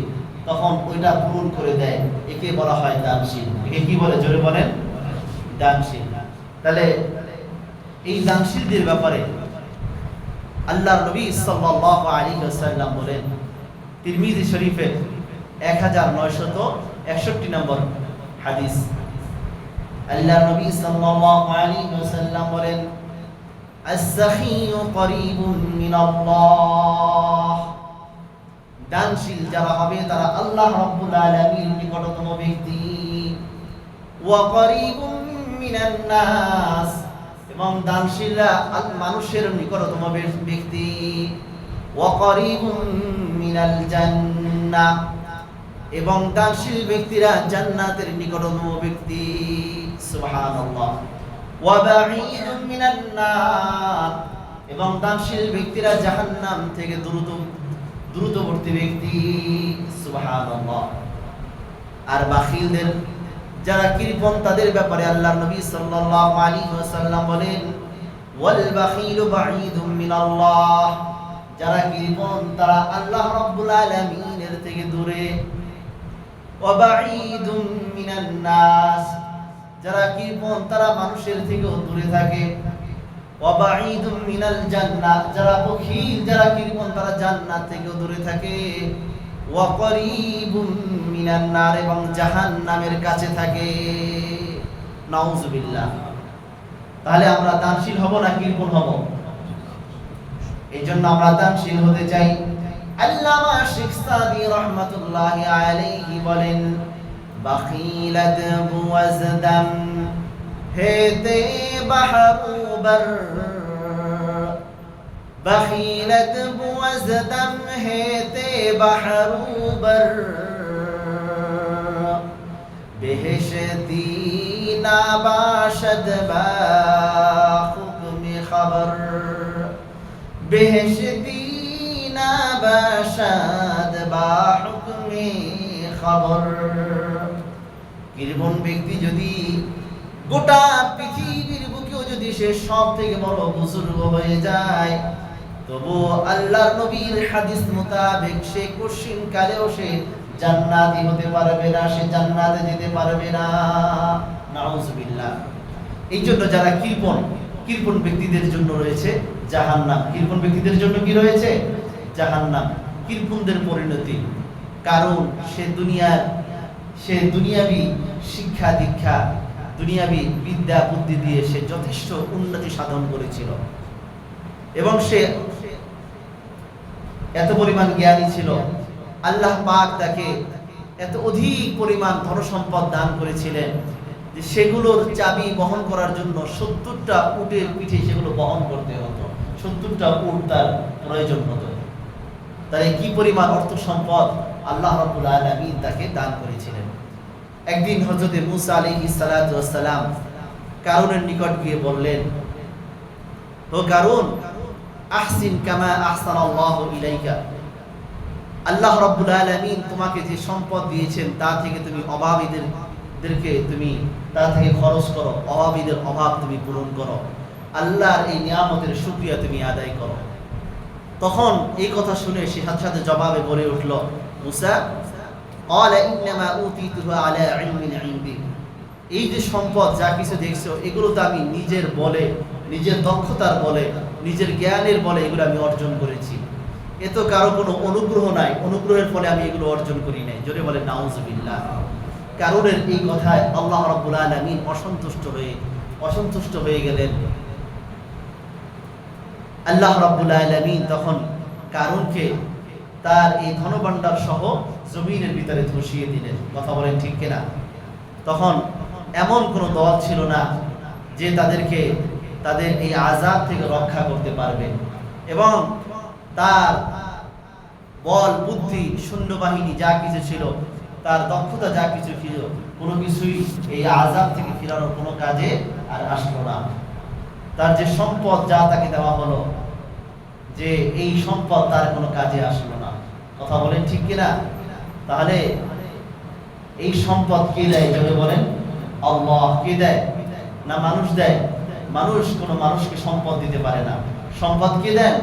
তখন ওইটা পূরণ করে দেয়। একে বলা হয় দানশীল। একে কি বলে, জোরে বলেন? দানশীল। তাহলে এই দানশীলদের ব্যাপারে আল্লাহর নবী সাল্লাল্লাহু আলাইহি ওয়াসাল্লাম বলেন, তিরমিজি শরীফের 1961 নম্বর হাদিস, আল্লাহর নবী সাল্লাল্লাহু আলাইহি ওয়াসাল্লাম বলেন, আস-সাখিয়ু করিবুন মিনাল্লাহ। দানশীল যারা হবে তারা আল্লাহ রাব্বুল আলামিনের নিকটতম ব্যক্তি। ওয়া করিবুন মিনান নাস, এবং দানশীলরা মানুষের নিকটতম ব্যক্তি। ওয়া করিবুন মিনাল জান্নাহ, এবং দানশীল ব্যক্তিরা জান্নাতের নিকটতম ব্যক্তি। সুবহানাল্লাহ। ওয়া বাঈদুন মিনান নার, এবং দানশীল ব্যক্তিরা জাহান্নাম থেকে দ্রুতবর্তী ব্যক্তি। সুবহানাল্লাহ। আর বাখিলদের যারা কৃপণ তাদের ব্যাপারে আল্লাহর নবী সাল্লাল্লাহু আলাইহি ওয়াসাল্লাম বলেন, ওয়াল বাখিলু বাঈদুম মিনাল্লাহ, যারা কৃপণ তারা আল্লাহ রাব্বুল আলামিনের থেকে দূরে। ওয়া বাঈদুম মিনান নাস, যারা কৃপণ তারা মানুষের থেকেও দূরে থাকে। ওয়া বাঈদুম মিনাল জান্নাহ, যারা বখিল যারা কৃপণ তারা জান্নাত থেকেও দূরে থাকে। ওয়া করিবুম মিনান নার, এবং জাহান্নামের কাছে থাকে। নাউযুবিল্লাহ। তাহলে আমরা দানশীল হব না কৃপণ হব? এইজন্য আমরা দানশীল হতে চাই। আল্লামা শেখ সাদি রাহমাতুল্লাহি আলাইহি বলেন, বাখিলাত বুওয়াজদাম হেতে বাহরু বর, بخیلت بوزدم ہے بحرو بر، بہشتی نباشد با حکم خبر، بہشتی نباشد با حکم খবর। কৃপণ ব্যক্তি যদি গোটা পৃথিবীর বুকেও যদি সে সব থেকে বড় বুজুর্গ হয়ে যায়, তবু আল্লাহর নবীর হাদিস মোতাবেক সে কোশ্চিন কালেও সে জান্নাতি হতে পারবে না, সে জান্নাতে যেতে পারবে না। নাউজুবিল্লাহ। এই জন্য যারা কৃপণ ব্যক্তিদের জন্য রয়েছে জাহান্নাম। কৃপণ ব্যক্তিদের জন্য কি রয়েছে? জাহান্নাম। কৃপণদের পরিণতি, কারণ সে দুনিয়াবি শিক্ষা দীক্ষা, দুনিয়াবি বিদ্যা বুদ্ধি দিয়ে সে যথেষ্ট উন্নতি সাধন করেছিল, এবং সে এত পরিমাণ জ্ঞানী ছিল। আল্লাহ পাক তাকে এত অধিক পরিমাণ ধনসম্পদ দান করেছিলেন যে সেগুলোর চাবি বহন করার জন্য 70টা উটের পিঠে সেগুলো বহন করতে হতো। 70টা উট তার প্রয়োজন হতো। তার কি পরিমাণ অর্থ সম্পদ আল্লাহ রাব্বুল আলামিন তাকে দান করেছিলেন। একদিন হযরত মুসা আলাইহিস সালাতু ওয়াস সালাম কারুনের নিকট গিয়ে বললেন, ও কারুন, আহসিন কামা আহসানাল্লাহু ইলাইকা, আল্লাহ রাব্বুল আলামিন তোমাকে যে সম্পদ দিয়েছেন তা থেকে তুমি অভাবীদেরকে তুমি তা থেকে খরচ করো, অভাবীদের অভাব তুমি পূরণ করো, আল্লাহর এই নিয়ামতের শুকরিয়া তুমি আদায় করো। তখন এই কথা শুনে সে সাথে সাথে জবাবে বলে উঠল, মুসা ক্বালা ইন্নামা উতিতুহু আলা ইলমিন ইনদি, এই যে সম্পদ যা কিছু দেখছো এগুলো তো আমি নিজের বলে, নিজের দক্ষতার বলে, নিজের জ্ঞানের বলে এগুলো আমি অর্জন করেছি। এ তো কারো কোনো অনুগ্রহ নাই, অনুগ্রহের ফলে আমি এগুলো অর্জন করি নাই। জোরে বলে নাউজুবিল্লাহ। কারুনের এই কথায় আল্লাহ রাব্বুল আলামিন অসন্তুষ্ট হয়ে গেলেন। আল্লাহ রাব্বুল আলামিন তখন কারুনকে তার এই ধনভাণ্ডার সহ জমিনের ভিতরে ধসিয়ে দিলেন। কথা বলেন ঠিক কিনা? তখন এমন কোন দল ছিল না যে তাদের এই আযাব থেকে রক্ষা করতে পারবে, এবং তার বল বুদ্ধি সৈন্যবাহিনী যা কিছু ছিল, তার দক্ষতা যা কিছু ছিল, কোনো কিছুই এই আযাব থেকে ফিরানোর কোনো কাজে আর আসলো না। তার যে সম্পদ যা তাকে দেওয়া হলো, যে এই সম্পদ তার কোনো কাজে আসলো না। কথা বলেন ঠিক কিনা? তাহলে এই সম্পদ কে দেয়? জোরে বলেন। আল্লাহ। কে দেয়? না মানুষ দেয়? মানুষ কোনো মানুষকে সম্পদ দিতে পারে না। সম্পদ কে দেন?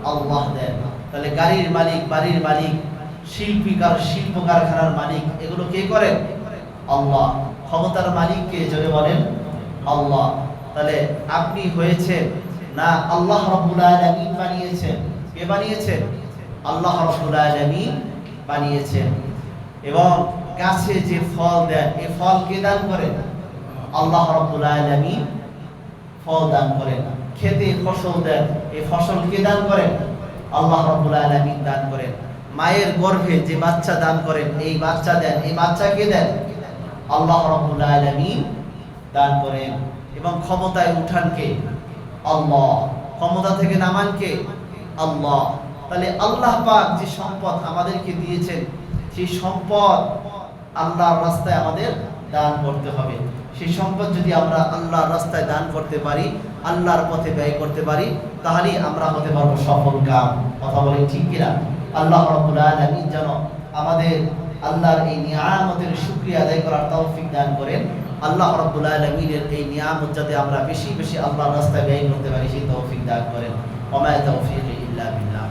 আল্লাহ দেন। তাহলে গাড়ির মালিক, বাড়ির মালিক, শিল্প কারখানার মালিক, এগুলো কে করেন? আল্লাহ। ক্ষমতার মালিক কে? জোরে বলেন। আল্লাহ। তাহলে আপনি হয়েছেন না আল্লাহ রাব্বুল আলামিন বানিয়েছেন। কে বানিয়েছেন? আল্লাহ রাব্বুল আলামিন বানিয়েছেন। এবং গাছে যে ফল দেন, এই ফল কে দান করেন? আল্লাহ রাব্বুল আলামিন ফল দান করেন। খেতে ফসল দেন, এই ফসল কে দান করেন? আল্লাহ রাব্বুল আলামিন দান করেন। মায়ের গর্ভে যে বাচ্চা দান করেন, এই বাচ্চা দেন, এই বাচ্চা কে দেন? আল্লাহ রাব্বুল আলামিন দান করেন। এবং ক্ষমতায় উঠান কে? আল্লাহ। ক্ষমতা থেকে নামান কে? আল্লাহ। তাহলে আল্লাহ পাক যে সম্পদ আমাদেরকে দিয়েছেন, সেই সম্পদ আল্লাহর রাস্তায় আমাদের দান করতে হবে। সেই সম্পদ যদি আমরা আল্লাহর রাস্তায় দান করতে পারি, আল্লাহর পথে ব্যয় করতে পারি, তাহলেই আমরা হতে পারবো সফল কাম। কথা বলেন ঠিক কিনা? আল্লাহ রাব্বুল আলামিন যেন আমাদের আল্লাহর এই নিয়ামতের শুকরিয়া আদায় করার তৌফিক দান করেন। আল্লাহ রাব্বুল আলামিনের এই নিয়ামত যাতে আমরা বেশি বেশি আল্লাহর রাস্তায় ব্যয় করতে পারি, সেই তৌফিক দান করেন। ওয়া মা তাওফীকি ইল্লা বিল্লাহ।